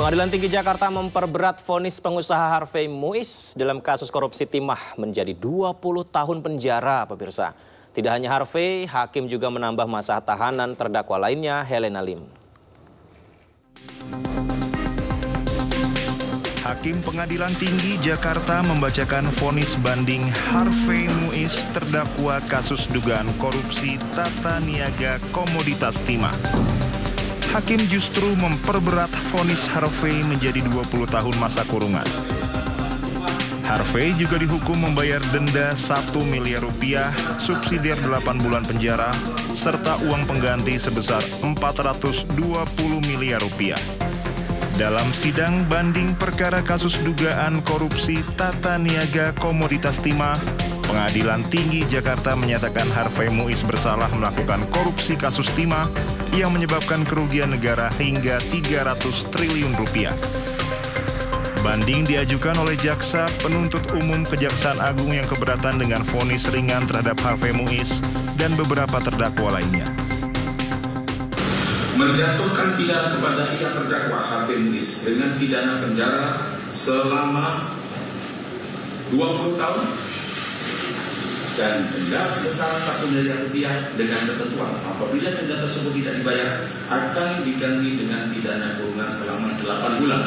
Pengadilan Tinggi Jakarta memperberat vonis pengusaha Harvey Muiz dalam kasus korupsi timah menjadi 20 tahun penjara, pemirsa. Tidak hanya Harvey, hakim juga menambah masa tahanan terdakwa lainnya, Helena Lim. Hakim Pengadilan Tinggi Jakarta membacakan vonis banding Harvey Muiz terdakwa kasus dugaan korupsi tata niaga komoditas timah. Hakim justru memperberat vonis Harvey menjadi 20 tahun masa kurungan. Harvey juga dihukum membayar denda 1 miliar rupiah, subsidiar 8 bulan penjara, serta uang pengganti sebesar 420 miliar rupiah. Dalam sidang banding perkara kasus dugaan korupsi tata niaga komoditas timah, Pengadilan Tinggi Jakarta menyatakan Harvey Muiz bersalah melakukan korupsi kasus timah yang menyebabkan kerugian negara hingga 300 triliun rupiah. Banding diajukan oleh Jaksa Penuntut Umum Kejaksaan Agung yang keberatan dengan vonis ringan terhadap Harvey Muiz dan beberapa terdakwa lainnya. Menjatuhkan pidana kepada yang terdakwa Harvey Muiz dengan pidana penjara selama 20 tahun dan denda sebesar 1 miliar rupiah dengan ketentuan apabila denda tersebut tidak dibayar akan diganti dengan pidana kurungan selama 8 bulan.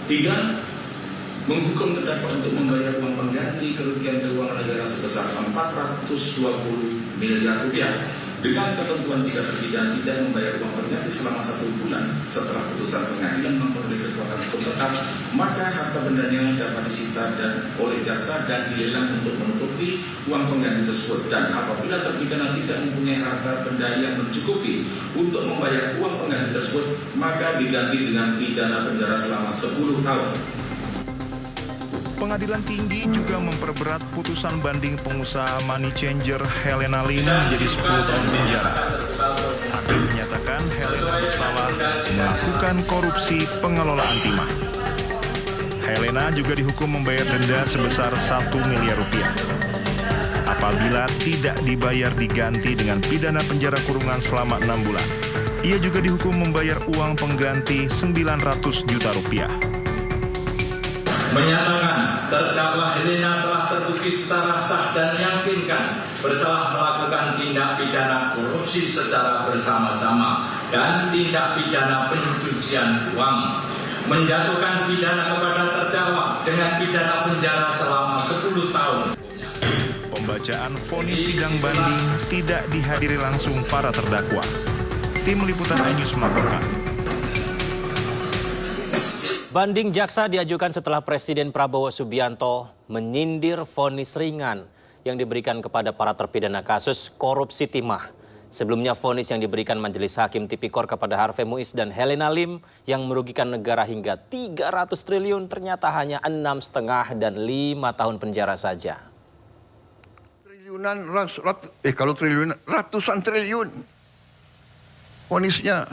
3. Menghukum terdakwa untuk membayar uang pengganti kerugian keuangan negara sebesar 420 miliar rupiah dengan ketentuan jika terpidana tidak membayar uang pengganti selama 1 bulan setelah putusan pengadilan memperoleh kekuatan hukum tetap, maka harta bendanya dapat disita dan oleh jaksa dan dilelang untuk menutupi uang pengganti tersebut. Dan apabila terpidana tidak mempunyai harta benda yang mencukupi untuk membayar uang pengganti tersebut, maka diganti dengan pidana penjara selama 10 tahun. Pengadilan Tinggi juga memperberat putusan banding pengusaha money changer Helena Lim menjadi 10 tahun penjara. Hakim menyatakan Helena bersalah melakukan korupsi pengelolaan timah. Helena juga dihukum membayar denda sebesar 1 miliar rupiah. Apabila tidak dibayar diganti dengan pidana penjara kurungan selama 6 bulan. Ia juga dihukum membayar uang pengganti 900 juta rupiah. Menyatakan terdakwa Helena telah terbukti secara sah dan meyakinkan bersalah melakukan tindak pidana korupsi secara bersama-sama dan tindak pidana pencucian uang, menjatuhkan pidana kepada terdakwa dengan pidana penjara selama 10 tahun. Pembacaan vonis sidang banding tidak dihadiri langsung para terdakwa. Tim Liputan iNews melaporkan. Banding jaksa diajukan setelah Presiden Prabowo Subianto menyindir vonis ringan yang diberikan kepada para terpidana kasus korupsi timah. Sebelumnya vonis yang diberikan Majelis Hakim Tipikor kepada Harvey Muiz dan Helena Lim yang merugikan negara hingga 300 triliun ternyata hanya 6,5 dan 5 tahun penjara saja. Triliunan, kalau triliunan, ratusan triliun. Vonisnya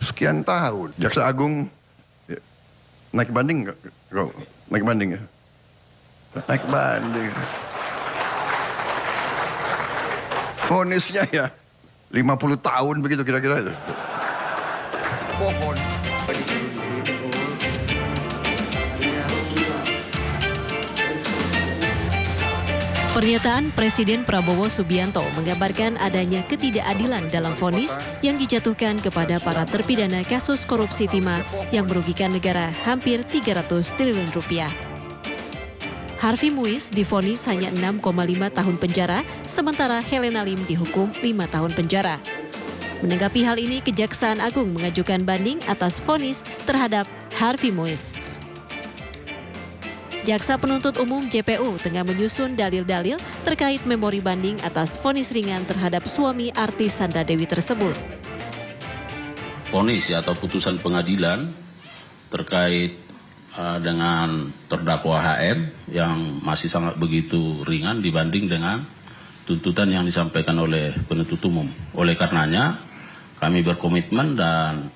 sekian tahun. Jaksa Agung naik banding nggak? Naik banding ya? Naik banding. Vonisnya ya 50 tahun begitu kira-kira itu. Pohon. Pernyataan Presiden Prabowo Subianto menggambarkan adanya ketidakadilan dalam vonis yang dijatuhkan kepada para terpidana kasus korupsi timah yang merugikan negara hampir 300 triliun rupiah. Harvey Muiz divonis hanya 6,5 tahun penjara, sementara Helena Lim dihukum 5 tahun penjara. Menanggapi hal ini, Kejaksaan Agung mengajukan banding atas vonis terhadap Harvey Muiz. Jaksa Penuntut Umum JPU tengah menyusun dalil-dalil terkait memori banding atas vonis ringan terhadap suami artis Sandra Dewi tersebut. Vonis atau putusan pengadilan terkait dengan terdakwa HM yang masih sangat begitu ringan dibanding dengan tuntutan yang disampaikan oleh penuntut umum. Oleh karenanya kami berkomitmen dan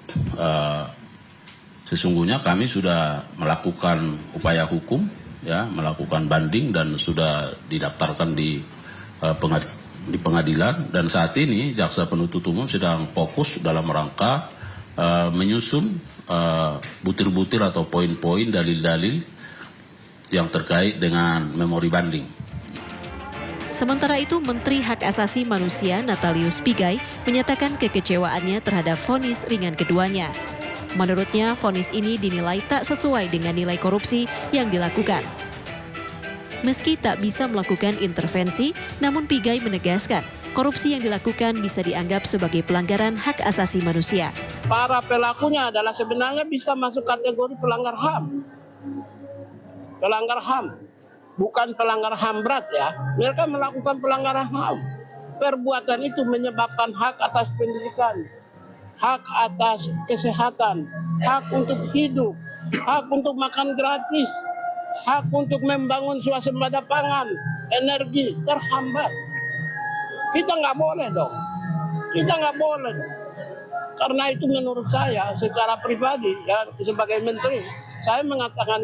sesungguhnya kami sudah melakukan upaya hukum, ya, melakukan banding dan sudah didaftarkan di pengadilan. Dan saat ini jaksa penuntut umum sedang fokus dalam rangka menyusun butir-butir atau poin-poin dalil-dalil yang terkait dengan memori banding. Sementara itu, Menteri Hak Asasi Manusia Natalius Pigai menyatakan kekecewaannya terhadap vonis ringan keduanya. Menurutnya, vonis ini dinilai tak sesuai dengan nilai korupsi yang dilakukan. Meski tak bisa melakukan intervensi, namun Pigai menegaskan korupsi yang dilakukan bisa dianggap sebagai pelanggaran hak asasi manusia. Para pelakunya adalah sebenarnya bisa masuk kategori pelanggar HAM. Pelanggar HAM. Bukan pelanggar HAM berat ya, mereka melakukan pelanggaran HAM. Perbuatan itu menyebabkan hak atas pendidikan, hak atas kesehatan, hak untuk hidup, hak untuk makan gratis, hak untuk membangun swasembada pangan, energi terhambat. Kita nggak boleh dong, kita nggak boleh. Karena itu menurut saya secara pribadi ya sebagai menteri, saya mengatakan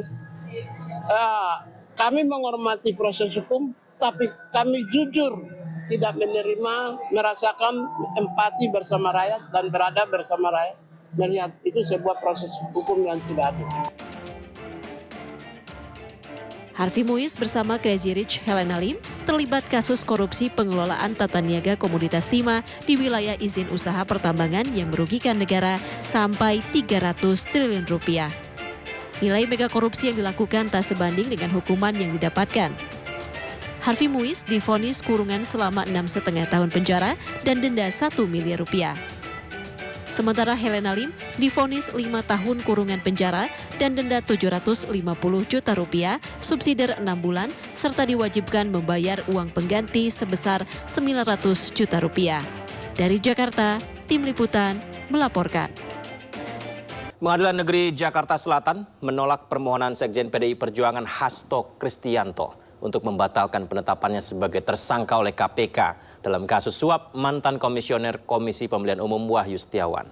kami menghormati proses hukum, tapi kami jujur tidak menerima, merasakan empati bersama rakyat dan berada bersama rakyat, melihat itu sebuah proses hukum yang tidak adil. Harvey Muiz bersama Crazy Rich Helena Lim terlibat kasus korupsi pengelolaan tata niaga komoditas timah di wilayah izin usaha pertambangan yang merugikan negara sampai 300 triliun rupiah. Nilai mega korupsi yang dilakukan tak sebanding dengan hukuman yang didapatkan. Harvey Muiz divonis kurungan selama 6,5 tahun penjara dan denda 1 miliar rupiah. Sementara Helena Lim divonis 5 tahun kurungan penjara dan denda 750 juta rupiah, subsidi 6 bulan, serta diwajibkan membayar uang pengganti sebesar 900 juta rupiah. Dari Jakarta, Tim Liputan melaporkan. Pengadilan Negeri Jakarta Selatan menolak permohonan Sekjen PDI Perjuangan Hasto Kristianto untuk membatalkan penetapannya sebagai tersangka oleh KPK dalam kasus suap mantan komisioner Komisi Pemilihan Umum Wahyu Setiawan.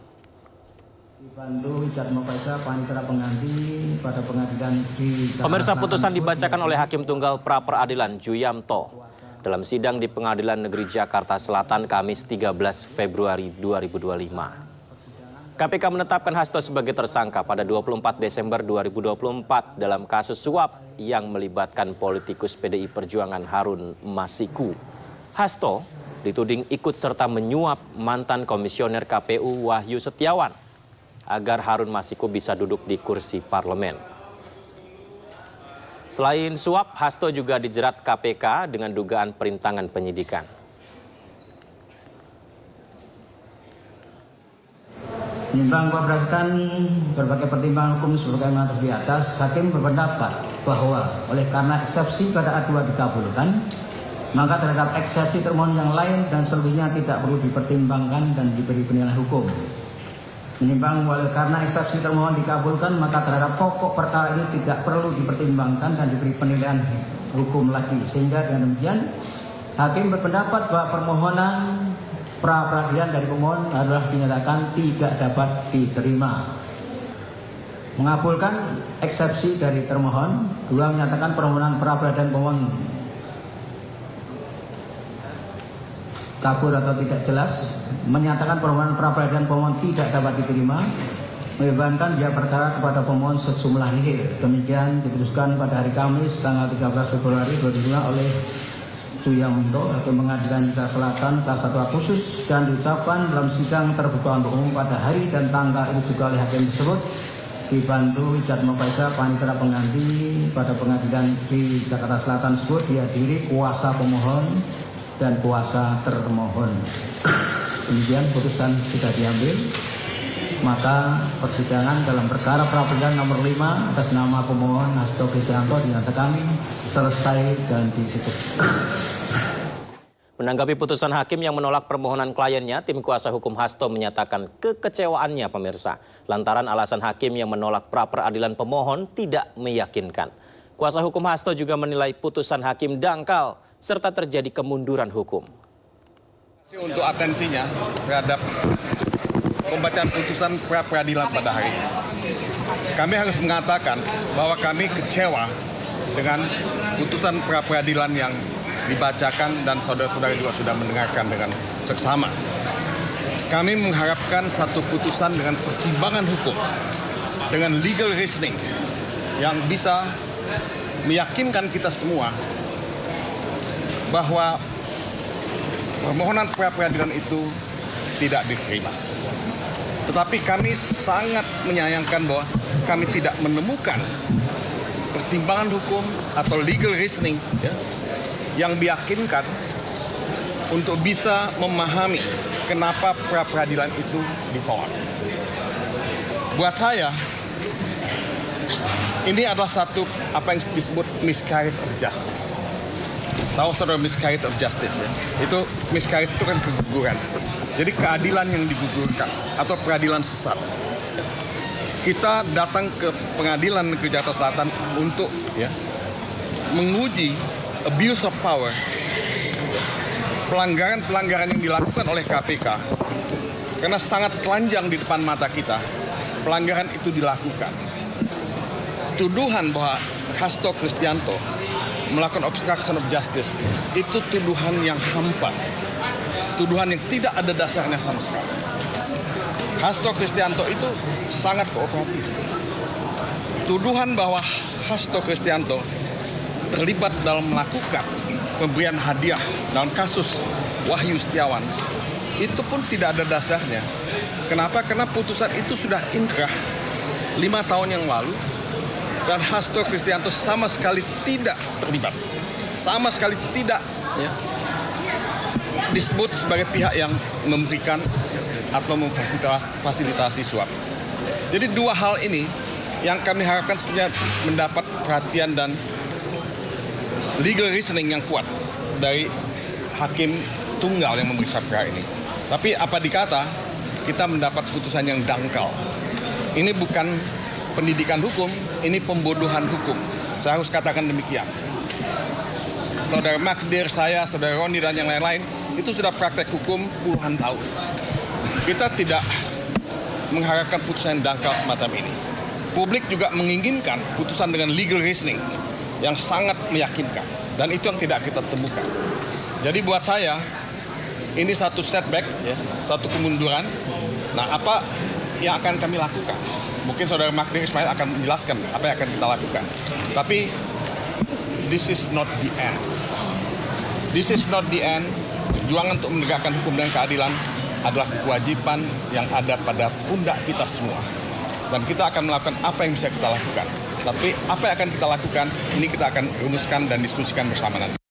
Pemirsa, putusan dibacakan oleh Hakim Tunggal Pra Peradilan Juyamto dalam sidang di Pengadilan Negeri Jakarta Selatan Kamis 13 Februari 2025. KPK menetapkan Hasto sebagai tersangka pada 24 Desember 2024 dalam kasus suap yang melibatkan politikus PDI Perjuangan Harun Masiku. Hasto dituding ikut serta menyuap mantan komisioner KPU Wahyu Setiawan agar Harun Masiku bisa duduk di kursi parlemen. Selain suap, Hasto juga dijerat KPK dengan dugaan perintangan penyidikan. Menimbang berdasarkan berbagai pertimbangan hukum sebagaimana di atas, hakim berpendapat bahwa oleh karena eksepsi pada A2 dikabulkan, maka terhadap eksepsi termohon yang lain dan selebihnya tidak perlu dipertimbangkan dan diberi penilaian hukum. Menimbang oleh karena eksepsi termohon dikabulkan, maka terhadap pokok perkara ini tidak perlu dipertimbangkan dan diberi penilaian hukum lagi. Sehingga dengan demikian, hakim berpendapat bahwa permohonan pra peradilan dari pemohon adalah dinyatakan tidak dapat diterima. Mengabulkan eksepsi dari termohon, dua menyatakan permohonan pra peradilan pemohon kabur atau tidak jelas, menyatakan permohonan pra peradilan pemohon tidak dapat diterima, membebankan biaya perkara kepada pemohon sejumlah nihil. Demikian diputuskan pada hari Kamis tanggal 13 Februari 2025 oleh Juyamto, Hakim Pengadilan Jakarta Selatan kelas 1 khusus, dan diucapkan dalam sidang terbuka untuk umum pada hari dan tanggal itu juga oleh hakim tersebut, dibantu Jatmo Faisal, panitera pengganti pada pengadilan di Jakarta Selatan tersebut, dihadiri kuasa pemohon dan kuasa termohon. Kemudian putusan sudah diambil, maka persidangan dalam perkara pra peradilan nomor 5 atas nama pemohon Hasto Kristianto dinyatakan selesai dan ditutup. Menanggapi putusan hakim yang menolak permohonan kliennya, tim kuasa hukum Hasto menyatakan kekecewaannya, pemirsa, lantaran alasan hakim yang menolak pra peradilan pemohon tidak meyakinkan. Kuasa hukum Hasto juga menilai putusan hakim dangkal serta terjadi kemunduran hukum. Untuk atensinya terhadap pembacaan putusan pra peradilan pada hari ini, kami harus mengatakan bahwa kami kecewa dengan putusan pra peradilan yang dibacakan dan saudara-saudara juga sudah mendengarkan dengan seksama. Kami mengharapkan satu putusan dengan pertimbangan hukum dengan legal reasoning yang bisa meyakinkan kita semua bahwa permohonan pra-peradilan itu tidak diterima. Tetapi kami sangat menyayangkan bahwa kami tidak menemukan pertimbangan hukum atau legal reasoning yang meyakinkan untuk bisa memahami kenapa pra-peradilan itu ditolak. Buat saya, ini adalah satu apa yang disebut miscarriage of justice. Tahu saudara miscarriage of justice ya? Itu miscarriage itu kan keguguran. Jadi keadilan yang digugurkan atau peradilan sesat. Kita datang ke pengadilan negeri Jakarta Selatan untuk menguji abuse of power, pelanggaran-pelanggaran yang dilakukan oleh KPK, karena sangat telanjang di depan mata kita, pelanggaran itu dilakukan. Tuduhan bahwa Hasto Kristianto melakukan obstruction of justice itu tuduhan yang hampa, tuduhan yang tidak ada dasarnya sama sekali. Hasto Kristianto itu sangat kooperatif. Tuduhan bahwa Hasto Kristianto terlibat dalam melakukan pemberian hadiah dalam kasus Wahyu Setiawan itu pun tidak ada dasarnya. Kenapa? Karena putusan itu sudah inkrah 5 tahun yang lalu dan Hasto Kristianto sama sekali tidak terlibat, sama sekali tidak disebut sebagai pihak yang memberikan atau memfasilitasi suap. Jadi dua hal ini yang kami harapkan sebenarnya mendapat perhatian dan legal reasoning yang kuat dari hakim tunggal yang memeriksa perkara ini. Tapi apa dikata, kita mendapat putusan yang dangkal. Ini bukan pendidikan hukum, ini pembodohan hukum. Saya harus katakan demikian. Saudara Magdir, saya, saudara Roni, dan yang lain-lain, itu sudah praktek hukum puluhan tahun. Kita tidak mengharapkan putusan yang dangkal semacam ini. Publik juga menginginkan putusan dengan legal reasoning yang sangat meyakinkan. Dan itu yang tidak kita temukan. Jadi buat saya, ini satu setback, satu kemunduran. Nah, apa yang akan kami lakukan? Mungkin saudara Magdir Ismail akan menjelaskan apa yang akan kita lakukan. Tapi this is not the end. This is not the end. Perjuangan untuk menegakkan hukum dan keadilan adalah kewajiban yang ada pada pundak kita semua. Dan kita akan melakukan apa yang bisa kita lakukan. Tapi apa yang akan kita lakukan, ini kita akan rumuskan dan diskusikan bersama nanti.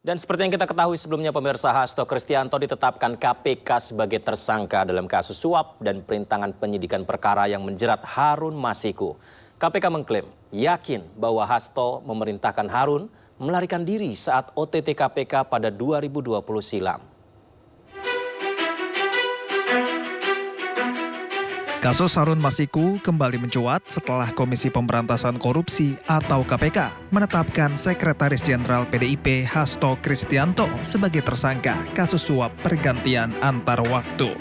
Dan seperti yang kita ketahui sebelumnya, pemirsa, Hasto Kristianto ditetapkan KPK sebagai tersangka dalam kasus suap dan perintangan penyidikan perkara yang menjerat Harun Masiku. KPK mengklaim yakin bahwa Hasto memerintahkan Harun melarikan diri saat OTT KPK pada 2020 silam. Kasus Harun Masiku kembali mencuat setelah Komisi Pemberantasan Korupsi atau KPK menetapkan Sekretaris Jenderal PDIP Hasto Kristianto sebagai tersangka kasus suap pergantian antar waktu.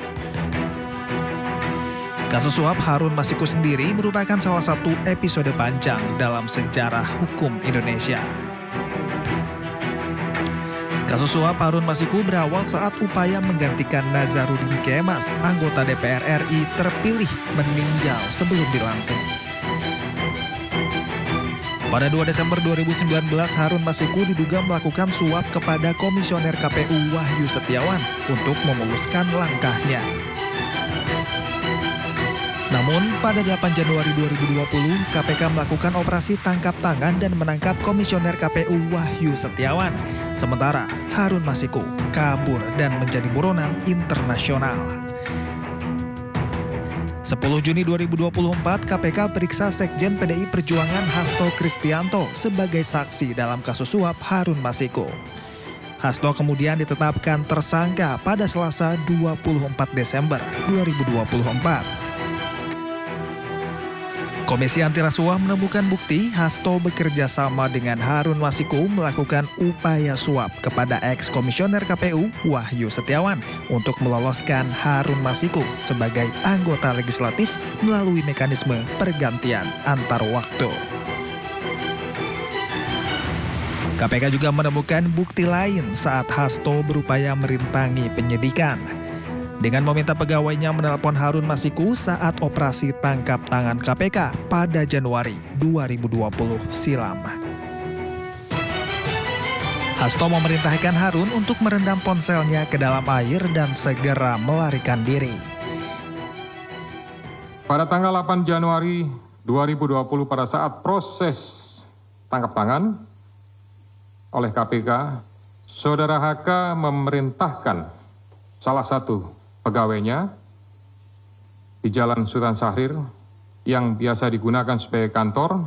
Kasus suap Harun Masiku sendiri merupakan salah satu episode panjang dalam sejarah hukum Indonesia. Kasus suap Harun Masiku berawal saat upaya menggantikan Nazarudin Kemas, anggota DPR RI terpilih, meninggal sebelum dilantik. Pada 2 Desember 2019, Harun Masiku diduga melakukan suap kepada Komisioner KPU Wahyu Setiawan untuk memuluskan langkahnya. Namun, pada 8 Januari 2020, KPK melakukan operasi tangkap tangan dan menangkap Komisioner KPU Wahyu Setiawan. Sementara Harun Masiku kabur dan menjadi buronan internasional. 10 Juni 2024, KPK periksa Sekjen PDI Perjuangan Hasto Kristianto sebagai saksi dalam kasus suap Harun Masiku. Hasto kemudian ditetapkan tersangka pada Selasa 24 Desember 2024. Komisi Anti Rasuah menemukan bukti Hasto bekerja sama dengan Harun Masiku melakukan upaya suap kepada ex-komisioner KPU Wahyu Setiawan untuk meloloskan Harun Masiku sebagai anggota legislatif melalui mekanisme pergantian antar waktu. KPK juga menemukan bukti lain saat Hasto berupaya merintangi penyidikan. dengan meminta pegawainya menelpon Harun Masiku saat operasi tangkap tangan KPK pada Januari 2020 silam. Hasto memerintahkan Harun untuk merendam ponselnya ke dalam air dan segera melarikan diri. Pada tanggal 8 Januari 2020 pada saat proses tangkap tangan oleh KPK, Saudara HK memerintahkan salah satu pegawainya di Jalan Sultan Syahrir yang biasa digunakan sebagai kantor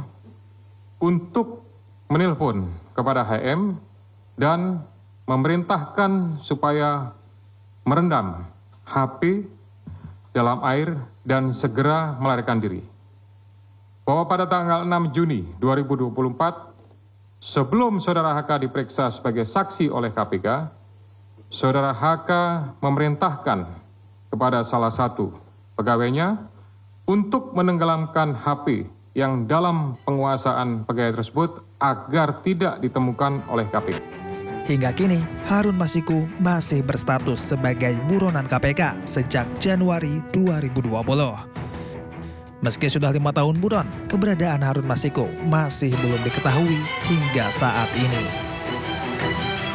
untuk menelpon kepada HM dan memerintahkan supaya merendam HP dalam air dan segera melarikan diri. Bahwa pada tanggal 6 Juni 2024, sebelum Saudara HK diperiksa sebagai saksi oleh KPK, Saudara HK memerintahkan kepada salah satu pegawainya untuk menenggelamkan HP yang dalam penguasaan pegawai tersebut agar tidak ditemukan oleh KPK. Hingga kini, Harun Masiku masih berstatus sebagai buronan KPK sejak Januari 2020. Meski sudah 5 tahun buron, keberadaan Harun Masiku masih belum diketahui hingga saat ini.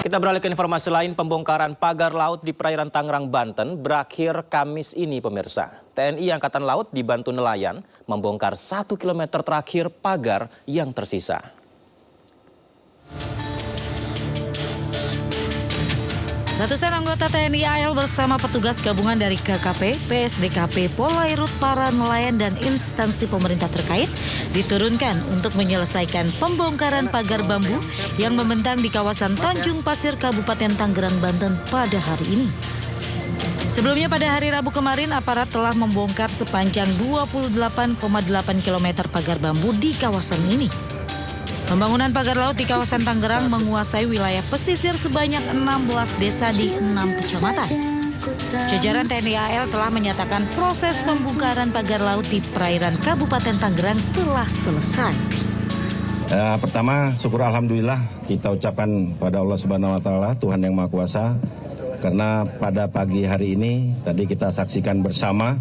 Kita beralih ke informasi lain, pembongkaran pagar laut di perairan Tangerang, Banten berakhir Kamis ini, pemirsa. TNI Angkatan Laut dibantu nelayan membongkar 1 kilometer terakhir pagar yang tersisa. Ratusan anggota TNI AL bersama petugas gabungan dari KKP, PSDKP, Polairut, para nelayan dan instansi pemerintah terkait diturunkan untuk menyelesaikan pembongkaran pagar bambu yang membentang di kawasan Tanjung Pasir, Kabupaten Tangerang, Banten pada hari ini. Sebelumnya pada hari Rabu kemarin, aparat telah membongkar sepanjang 28,8 km pagar bambu di kawasan ini. Pembangunan pagar laut di kawasan Tangerang menguasai wilayah pesisir sebanyak 16 desa di 6 kecamatan. Jajaran TNI AL telah menyatakan proses pembongkaran pagar laut di perairan Kabupaten Tangerang telah selesai. Pertama, syukur alhamdulillah kita ucapkan pada Allah Subhanahu wa taala, Tuhan yang Maha Kuasa, karena pada pagi hari ini tadi kita saksikan bersama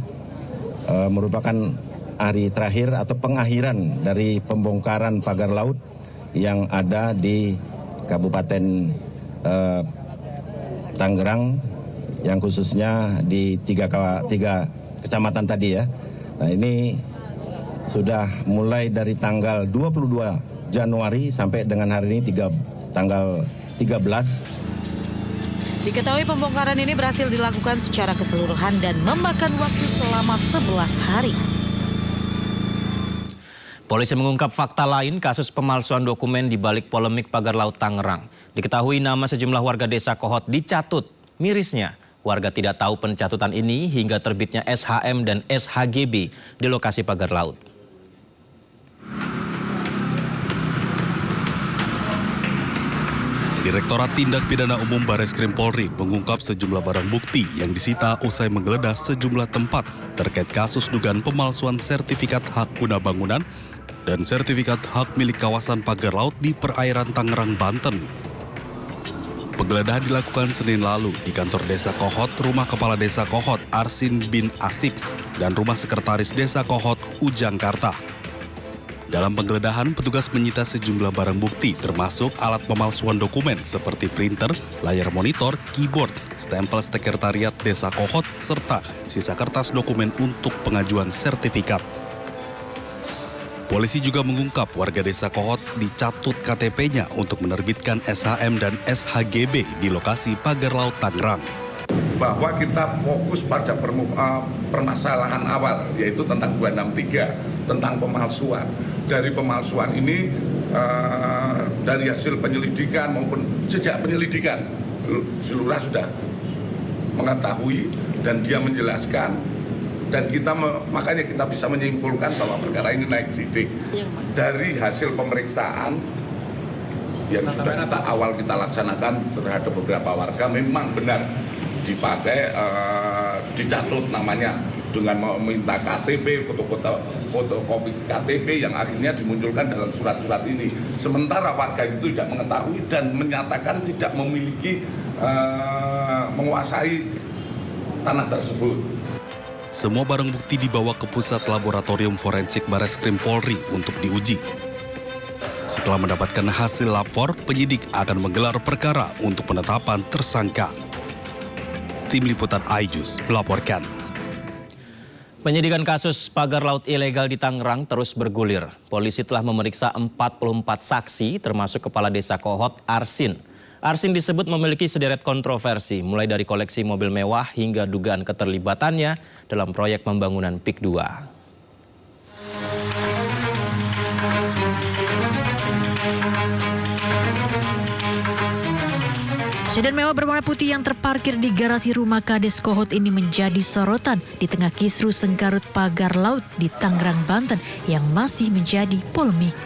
merupakan hari terakhir atau pengakhiran dari pembongkaran pagar laut yang ada di Kabupaten Tangerang, yang khususnya di tiga kecamatan tadi ya. Nah, ini sudah mulai dari tanggal 22 Januari sampai dengan hari ini tanggal 13. Diketahui pembongkaran ini berhasil dilakukan secara keseluruhan dan memakan waktu selama 11 hari. Polisi mengungkap fakta lain kasus pemalsuan dokumen di balik polemik pagar laut Tangerang. Diketahui nama sejumlah warga desa Kohot dicatut. Mirisnya, warga tidak tahu pencatutan ini hingga terbitnya SHM dan SHGB di lokasi pagar laut. Direktorat Tindak Pidana Umum Bareskrim Polri mengungkap sejumlah barang bukti yang disita usai menggeledah sejumlah tempat terkait kasus dugaan pemalsuan sertifikat hak guna bangunan dan sertifikat hak milik kawasan pagar laut di perairan Tangerang, Banten. Penggeledahan dilakukan Senin lalu di kantor Desa Kohot, rumah Kepala Desa Kohot Arsin bin Asik, dan rumah Sekretaris Desa Kohot Ujangkarta. Dalam penggeledahan, petugas menyita sejumlah barang bukti termasuk alat pemalsuan dokumen seperti printer, layar monitor, keyboard, stempel sekretariat Desa Kohot, serta sisa kertas dokumen untuk pengajuan sertifikat. Polisi juga mengungkap warga Desa Kohot dicatut KTP-nya untuk menerbitkan SHM dan SHGB di lokasi pagar laut Tangerang. Bahwa kita fokus pada permasalahan awal, yaitu tentang 263, tentang pemalsuan. Dari pemalsuan ini, dari hasil penyelidikan maupun sejak penyelidikan, Lurah sudah mengetahui dan dia menjelaskan. Dan makanya kita bisa menyimpulkan bahwa perkara ini naik sidik. Dari hasil pemeriksaan yang sudah kita laksanakan terhadap beberapa warga, memang benar dipakai, dicatut namanya dengan meminta KTP, fotokopi KTP yang akhirnya dimunculkan dalam surat-surat ini. Sementara warga itu tidak mengetahui dan menyatakan tidak memiliki, menguasai tanah tersebut. Semua barang bukti dibawa ke Pusat Laboratorium Forensik Bareskrim Polri untuk diuji. Setelah mendapatkan hasil lapor, penyidik akan menggelar perkara untuk penetapan tersangka. Tim Liputan iNews melaporkan. Penyidikan kasus pagar laut ilegal di Tangerang terus bergulir. Polisi telah memeriksa 44 saksi termasuk Kepala Desa Kohot Arsin. Arsin disebut memiliki sederet kontroversi, mulai dari koleksi mobil mewah hingga dugaan keterlibatannya dalam proyek pembangunan PIK 2. Sedan mewah berwarna putih yang terparkir di garasi rumah Kades Kohot ini menjadi sorotan di tengah kisru sengkarut pagar laut di Tangerang, Banten yang masih menjadi polemik.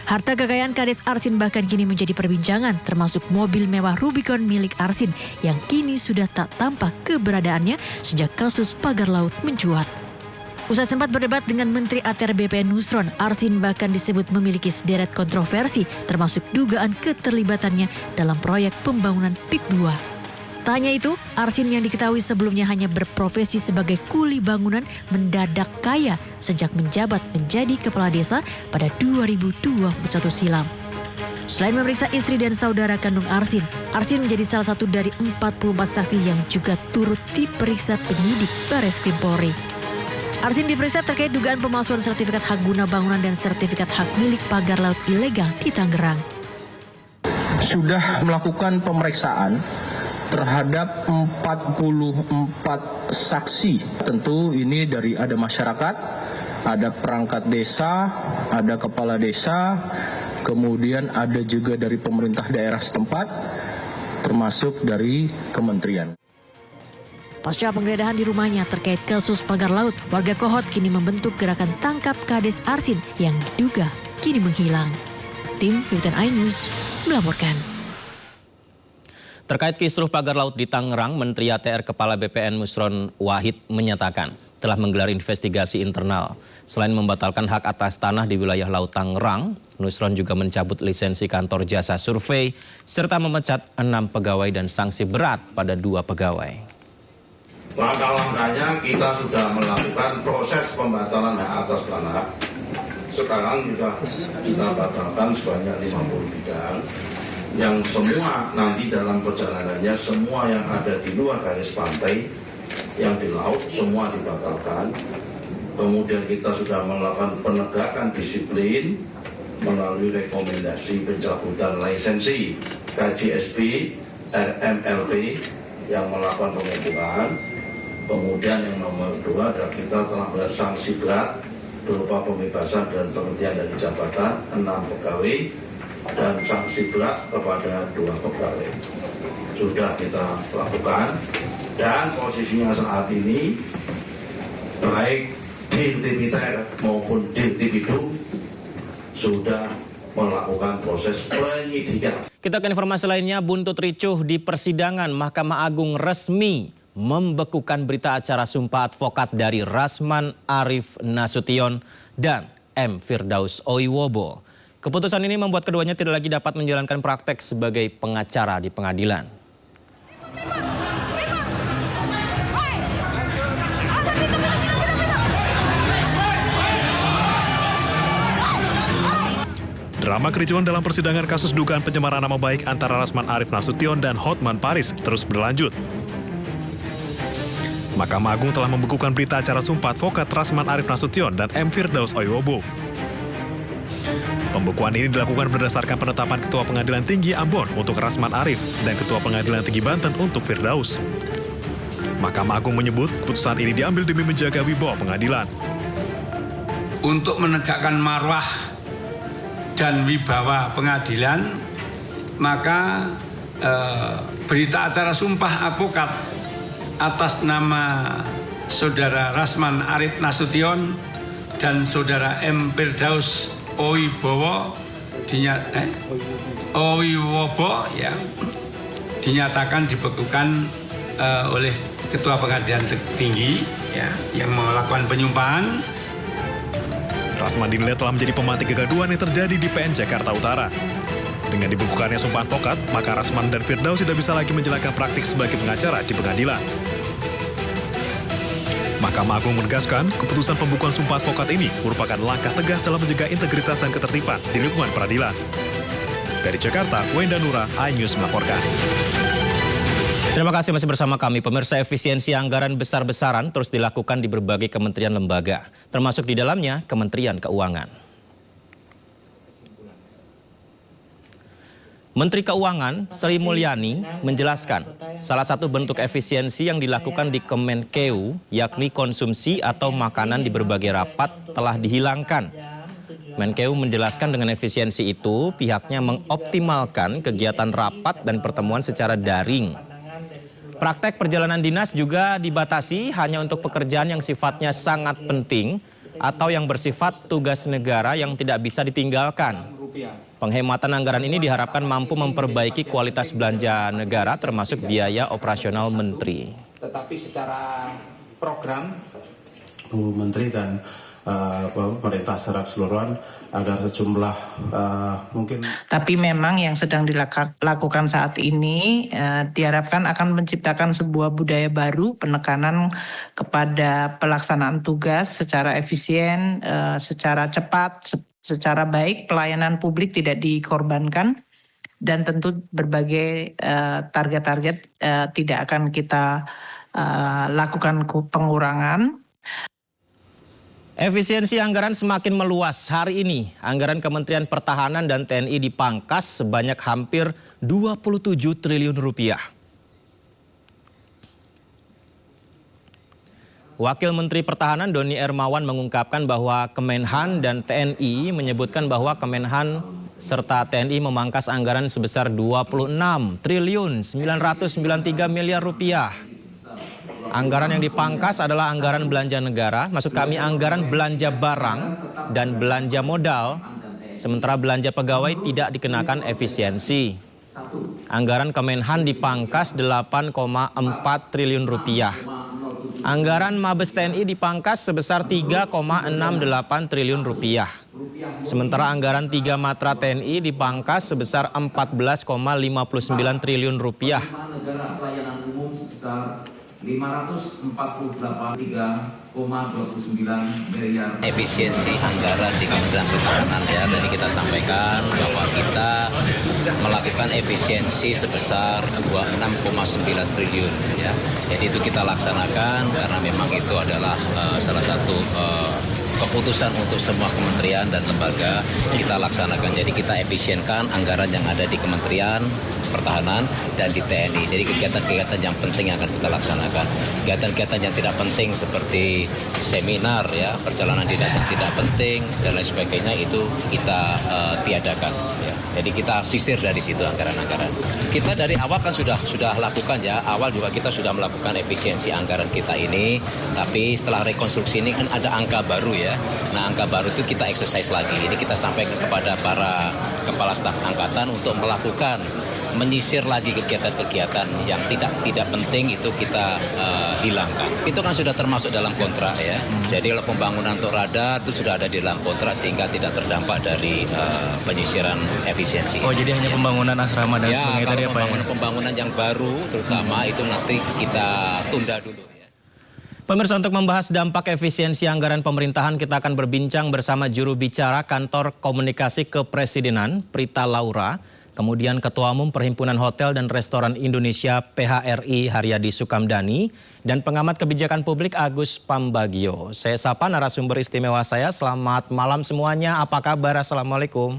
Harta kekayaan Kades Arsin bahkan kini menjadi perbincangan, termasuk mobil mewah Rubicon milik Arsin yang kini sudah tak tampak keberadaannya sejak kasus pagar laut mencuat. Usai sempat berdebat dengan Menteri ATR BPN Nusron, Arsin bahkan disebut memiliki sederet kontroversi termasuk dugaan keterlibatannya dalam proyek pembangunan PIK 2. Tak hanya itu, Arsin yang diketahui sebelumnya hanya berprofesi sebagai kuli bangunan mendadak kaya sejak menjabat menjadi kepala desa pada 2021 silam. Selain memeriksa istri dan saudara kandung Arsin, Arsin menjadi salah satu dari 44 saksi yang juga turut diperiksa penyidik Bareskrim Polri. Arsin diperiksa terkait dugaan pemalsuan sertifikat hak guna bangunan dan sertifikat hak milik pagar laut ilegal di Tangerang. Sudah melakukan pemeriksaan terhadap 44 saksi. Tentu ini dari ada masyarakat, ada perangkat desa, ada kepala desa, kemudian ada juga dari pemerintah daerah setempat, termasuk dari kementerian. Pasca penggeledahan di rumahnya terkait kasus pagar laut, warga Kohot kini membentuk gerakan tangkap Kades Arsin yang diduga kini menghilang. Tim Liputan iNews melaporkan. Terkait kisruh pagar laut di Tangerang, Menteri ATR Kepala BPN Nusron Wahid menyatakan telah menggelar investigasi internal. Selain membatalkan hak atas tanah di wilayah Laut Tangerang, Nusron juga mencabut lisensi kantor jasa survei serta memecat 6 pegawai dan sanksi berat pada 2 pegawai. Langkah-langkahnya kita sudah melakukan proses pembatalan hak atas tanah. Sekarang sudah kita batalkan sebanyak 50 bidang. Yang semua nanti dalam perjalanannya, semua yang ada di luar garis pantai, yang di laut, semua dibatalkan. Kemudian kita sudah melakukan penegakan disiplin melalui rekomendasi pencabutan lisensi KJSP, RMLP yang melakukan pengukuran. Kemudian yang nomor 2 adalah kita telah melihat sanksi berat berupa pembebasan dan penghentian dari jabatan 6 pegawai dan sanksi berat kepada 2 pegawai. Sudah kita lakukan dan posisinya saat ini baik Dirtipiter maupun Dirtipidum sudah melakukan proses penyidikan. Kita ke informasi lainnya, buntut ricuh di persidangan, Mahkamah Agung resmi membekukan berita acara sumpah advokat dari Rasman Arif Nasution dan M. Firdaus Oiwobo. Keputusan ini membuat keduanya tidak lagi dapat menjalankan praktek sebagai pengacara di pengadilan. Drama kericuhan dalam persidangan kasus dugaan pencemaran nama baik antara Rasman Arif Nasution dan Hotman Paris terus berlanjut. Mahkamah Agung telah membekukan berita acara sumpah advokat Rasman Arif Nasution dan M. Firdaus Oiwobo. Pembekuan ini dilakukan berdasarkan penetapan Ketua Pengadilan Tinggi Ambon untuk Rasman Arif dan Ketua Pengadilan Tinggi Banten untuk Firdaus. Mahkamah Agung menyebut keputusan ini diambil demi menjaga wibawa pengadilan. Untuk menegakkan marwah dan wibawa pengadilan, maka berita acara sumpah advokat atas nama Saudara Rasman Arif Nasution dan Saudara M. Firdaus Oiwobo dinyatakan dibekukan oleh Ketua Pengadilan Tinggi yang melakukan penyumpahan. Rasman dinilai telah menjadi pemantik kegaduhan yang terjadi di PN Jakarta Utara. Dengan dibekukannya sumpah advokat, maka Rasman dan Firdaus tidak bisa lagi menjalankan praktik sebagai pengacara di pengadilan. Mahkamah Agung menegaskan keputusan pembukuan sumpah advokat ini merupakan langkah tegas dalam menjaga integritas dan ketertiban di lingkungan peradilan. Dari Jakarta, Wenda Nura, iNews melaporkan. Terima kasih masih bersama kami. Pemirsa, efisiensi anggaran besar-besaran terus dilakukan di berbagai kementerian lembaga, termasuk di dalamnya Kementerian Keuangan. Menteri Keuangan Sri Mulyani menjelaskan salah satu bentuk efisiensi yang dilakukan di Kemenkeu yakni konsumsi atau makanan di berbagai rapat telah dihilangkan. Menkeu menjelaskan dengan efisiensi itu pihaknya mengoptimalkan kegiatan rapat dan pertemuan secara daring. Praktek perjalanan dinas juga dibatasi hanya untuk pekerjaan yang sifatnya sangat penting atau yang bersifat tugas negara yang tidak bisa ditinggalkan. Penghematan anggaran ini diharapkan mampu memperbaiki kualitas belanja negara termasuk biaya operasional menteri. Tetapi secara program Bu Menteri dan pemerintah secara keseluruhan agar sejumlah mungkin. Tapi memang yang sedang dilakukan saat ini diharapkan akan menciptakan sebuah budaya baru penekanan kepada pelaksanaan tugas secara efisien, secara cepat, secara baik, pelayanan publik tidak dikorbankan, dan tentu berbagai target-target tidak akan kita lakukan pengurangan. Efisiensi anggaran semakin meluas. Hari ini, anggaran Kementerian Pertahanan dan TNI dipangkas sebanyak hampir 27 triliun rupiah. Wakil Menteri Pertahanan Doni Ermawan mengungkapkan bahwa Kemenhan dan TNI menyebutkan bahwa Kemenhan serta TNI memangkas anggaran sebesar 26 triliun 993 miliar rupiah. Anggaran yang dipangkas adalah anggaran belanja negara, maksud kami anggaran belanja barang dan belanja modal, sementara belanja pegawai tidak dikenakan efisiensi. Anggaran Kemenhan dipangkas 8,4 triliun rupiah. Anggaran Mabes TNI dipangkas sebesar 3,68 triliun rupiah. Sementara anggaran 3 Matra TNI dipangkas sebesar 14,59 triliun rupiah. 548,3,29 miliar. Efisiensi anggaran di Kementerian Pertahanan ya, tadi kita sampaikan bahwa kita melakukan efisiensi sebesar 26,9 triliun ya. Jadi itu kita laksanakan karena memang itu adalah salah satu keputusan untuk semua kementerian dan lembaga kita laksanakan. Jadi kita efisienkan anggaran yang ada di Kementerian Pertahanan dan di TNI. Jadi kegiatan-kegiatan yang penting yang akan kita laksanakan. Kegiatan-kegiatan yang tidak penting seperti seminar ya, perjalanan dinas yang tidak penting dan lain sebagainya itu kita tiadakan ya. Jadi kita sisir dari situ anggaran-anggaran. Kita dari awal kan sudah lakukan ya. Awal juga kita sudah melakukan efisiensi anggaran kita ini, tapi setelah rekonstruksi ini kan ada angka baru ya. Nah, angka baru itu kita exercise lagi. Ini kita sampaikan kepada para kepala staf angkatan untuk melakukan menyisir lagi kegiatan-kegiatan yang tidak penting itu kita hilangkan. Itu kan sudah termasuk dalam kontrak ya. Jadi kalau pembangunan untuk radar itu sudah ada di dalam kontrak sehingga tidak terdampak dari penyisiran efisiensi. Oh, jadi hanya pembangunan asrama dan sebagainya tadi apa ya? Pembangunan yang baru terutama itu nanti kita tunda dulu. Pemirsa, untuk membahas dampak efisiensi anggaran pemerintahan, kita akan berbincang bersama juru bicara Kantor Komunikasi Kepresidenan, Prita Laura, kemudian Ketua Umum Perhimpunan Hotel dan Restoran Indonesia PHRI Haryadi Sukamdani, dan pengamat kebijakan publik Agus Pambagio. Saya sapa narasumber istimewa saya, selamat malam semuanya, apa kabar? Assalamualaikum.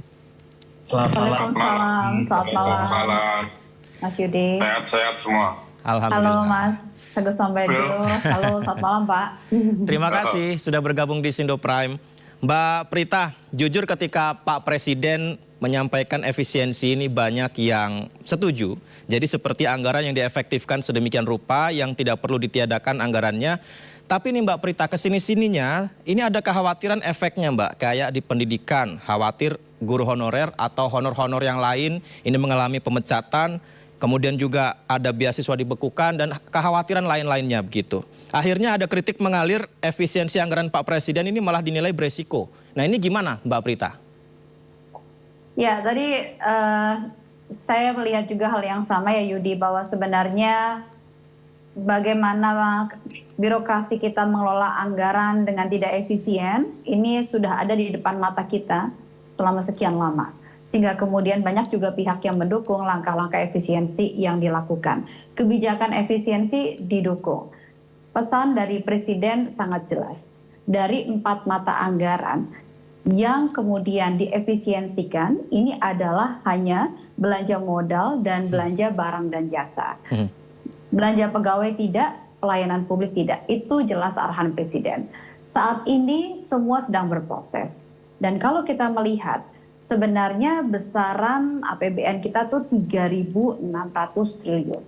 Waalaikumsalam, selamat malam. Mas Yudi. Sehat-sehat semua. Alhamdulillah. Halo Mas Agus Pambagio, halo selamat malam Pak. Terima kasih sudah bergabung di Sindo Prime. Mbak Prita, jujur ketika Pak Presiden menyampaikan efisiensi ini banyak yang setuju. Jadi seperti anggaran yang diefektifkan sedemikian rupa yang tidak perlu ditiadakan anggarannya. Tapi nih Mbak Prita, kesini-sininya ini ada kekhawatiran efeknya Mbak. Kayak di pendidikan, khawatir guru honorer atau honor-honor yang lain ini mengalami pemecatan. Kemudian juga ada beasiswa dibekukan dan kekhawatiran lain-lainnya begitu. Akhirnya ada kritik mengalir efisiensi anggaran Pak Presiden ini malah dinilai beresiko. Nah ini gimana Mbak Prita? Ya tadi saya melihat juga hal yang sama ya Yudi, bahwa sebenarnya bagaimana birokrasi kita mengelola anggaran dengan tidak efisien, ini sudah ada di depan mata kita selama sekian lama. Sehingga kemudian banyak juga pihak yang mendukung langkah-langkah efisiensi yang dilakukan. Kebijakan efisiensi didukung. Pesan dari Presiden sangat jelas. Dari 4 mata anggaran yang kemudian diefisiensikan, ini adalah hanya belanja modal dan belanja barang dan jasa. Belanja pegawai tidak, pelayanan publik tidak. Itu jelas arahan Presiden. Saat ini semua sedang berproses. Dan kalau kita melihat, sebenarnya besaran APBN kita tuh 3.600 triliun.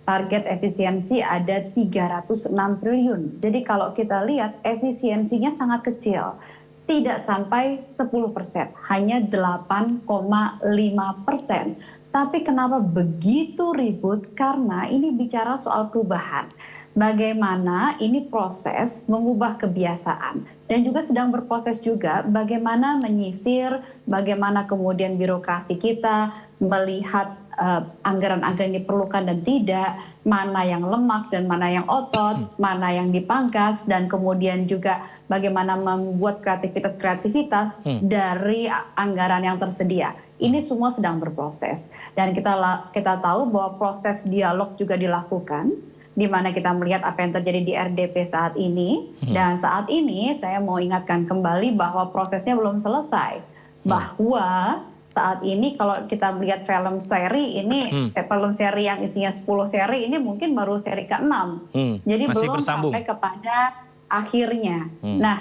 Target efisiensi ada 306 triliun. Jadi kalau kita lihat efisiensinya sangat kecil. Tidak sampai 10%, hanya 8,5%. Tapi kenapa begitu ribut? Karena ini bicara soal perubahan. Bagaimana ini proses mengubah kebiasaan. Dan juga sedang berproses juga bagaimana menyisir, bagaimana kemudian birokrasi kita melihat anggaran-anggaran yang diperlukan dan tidak, mana yang lemak dan mana yang otot, mana yang dipangkas, dan kemudian juga bagaimana membuat kreativitas-kreativitas dari anggaran yang tersedia. Ini semua sedang berproses. Dan kita tahu bahwa proses dialog juga dilakukan, di mana kita melihat apa yang terjadi di RDP saat ini. Dan saat ini saya mau ingatkan kembali bahwa prosesnya belum selesai. Bahwa saat ini kalau kita melihat film seri ini, film seri yang isinya 10 seri ini mungkin baru seri ke-6. Jadi masih belum bersambung sampai kepada akhirnya. Nah,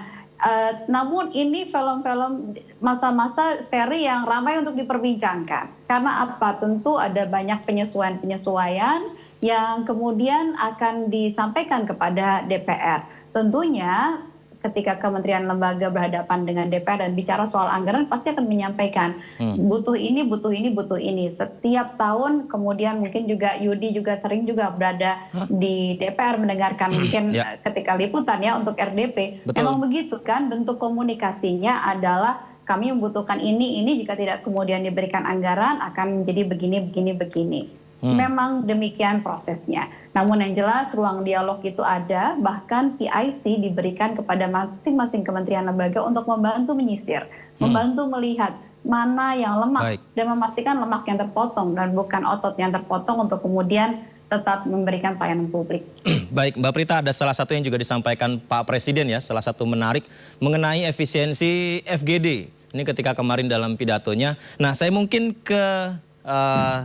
namun ini film-film masa-masa seri yang ramai untuk diperbincangkan. Karena apa? Tentu ada banyak penyesuaian-penyesuaian yang kemudian akan disampaikan kepada DPR. Tentunya ketika kementerian lembaga berhadapan dengan DPR dan bicara soal anggaran pasti akan menyampaikan butuh ini, butuh ini, butuh ini. Setiap tahun kemudian mungkin juga Yudi juga sering juga berada di DPR mendengarkan mungkin ketika liputan ya untuk RDP. Betul. Memang begitu kan bentuk komunikasinya adalah kami membutuhkan ini jika tidak kemudian diberikan anggaran akan menjadi begini. Memang demikian prosesnya. Namun yang jelas ruang dialog itu ada, bahkan PIC diberikan kepada masing-masing kementerian lembaga untuk membantu menyisir, membantu melihat mana yang lemak dan memastikan lemak yang terpotong dan bukan otot yang terpotong untuk kemudian tetap memberikan pelayanan publik. Baik, Mbak Prita, ada salah satu yang juga disampaikan Pak Presiden ya, salah satu menarik mengenai efisiensi FGD. Ini ketika kemarin dalam pidatonya. Nah, saya mungkin ke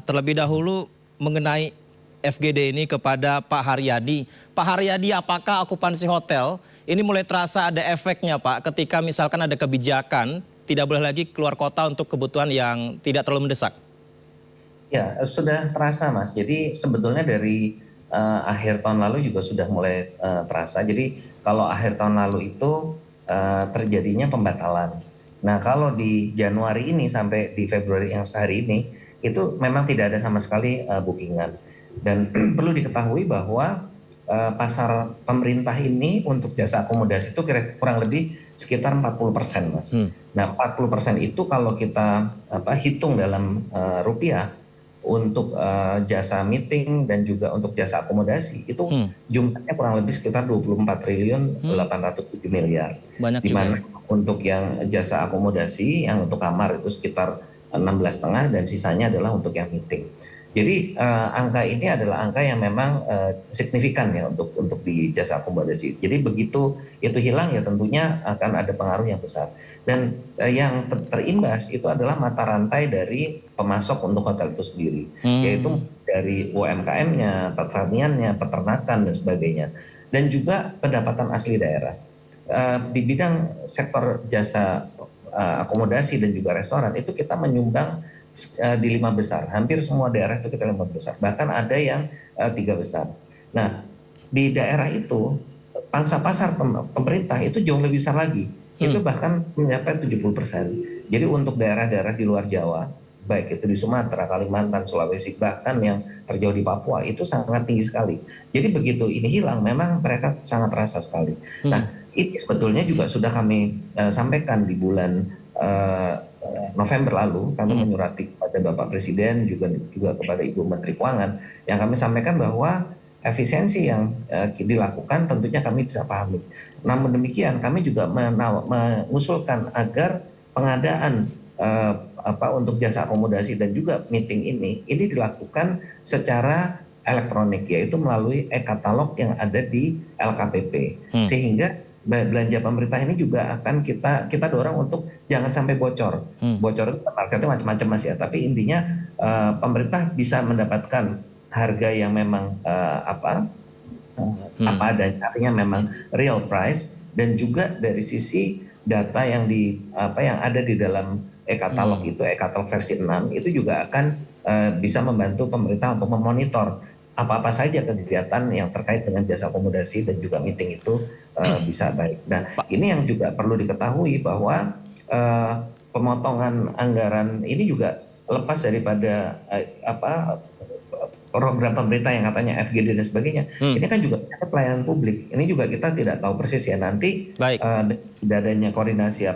terlebih dahulu mengenai FGD ini kepada Pak Haryadi. Pak Haryadi, apakah okupansi hotel ini mulai terasa ada efeknya Pak ketika misalkan ada kebijakan tidak boleh lagi keluar kota untuk kebutuhan yang tidak terlalu mendesak? Ya, sudah terasa Mas. Jadi sebetulnya dari akhir tahun lalu juga sudah mulai terasa. Jadi kalau akhir tahun lalu itu terjadinya pembatalan. Nah kalau di Januari ini sampai di Februari yang sehari ini, itu memang tidak ada sama sekali bookingan. Dan perlu diketahui bahwa pasar pemerintah ini untuk jasa akomodasi itu kurang lebih sekitar 40%, Mas. Nah 40% itu kalau kita hitung dalam rupiah untuk jasa meeting dan juga untuk jasa akomodasi itu jumlahnya kurang lebih sekitar 24 triliun 807 miliar. Banyak di mana juga. Untuk yang jasa akomodasi yang untuk kamar itu sekitar 16,5 dan sisanya adalah untuk yang meeting. Jadi angka ini adalah angka yang memang signifikan ya untuk di jasa akomodasi. Jadi begitu itu hilang ya tentunya akan ada pengaruh yang besar. Dan yang terimbas itu adalah mata rantai dari pemasok untuk hotel itu sendiri, yaitu dari UMKM-nya, pertaniannya, peternakan dan sebagainya, dan juga pendapatan asli daerah. Di bidang sektor jasa akomodasi dan juga restoran itu kita menyumbang di 5 besar, hampir semua daerah itu kita 5 besar, bahkan ada yang 3 besar. Nah di daerah itu pangsa pasar pemerintah itu jauh lebih besar lagi, itu bahkan mencapai 70%. Jadi untuk daerah-daerah di luar Jawa, baik itu di Sumatera, Kalimantan, Sulawesi, bahkan yang terjauh di Papua itu sangat tinggi sekali. Jadi begitu ini hilang, memang mereka sangat terasa sekali. Nah ini sebetulnya juga sudah kami sampaikan di bulan November lalu, kami menyurati kepada Bapak Presiden juga kepada Ibu Menteri Keuangan, yang kami sampaikan bahwa efisiensi yang dilakukan tentunya kami bisa pahami. Namun demikian kami juga mengusulkan agar pengadaan untuk jasa akomodasi dan juga meeting ini dilakukan secara elektronik, yaitu melalui e-katalog yang ada di LKPP. Sehingga belanja pemerintah ini juga akan kita dorong untuk jangan sampai bocor. Bocor itu marketnya macam-macam Mas ya, tapi intinya pemerintah bisa mendapatkan harga yang memang apa adanya, artinya memang real price, dan juga dari sisi data yang ada di dalam e-katalog itu, e-katalog versi 6 itu juga akan bisa membantu pemerintah untuk memonitor apa-apa saja kegiatan yang terkait dengan jasa akomodasi dan juga meeting itu bisa baik. Nah, ini yang juga perlu diketahui bahwa pemotongan anggaran ini juga lepas daripada program pemerintah yang katanya FGD dan sebagainya. Ini kan juga pelayanan publik. Ini juga kita tidak tahu persis ya nanti tidak adanya koordinasi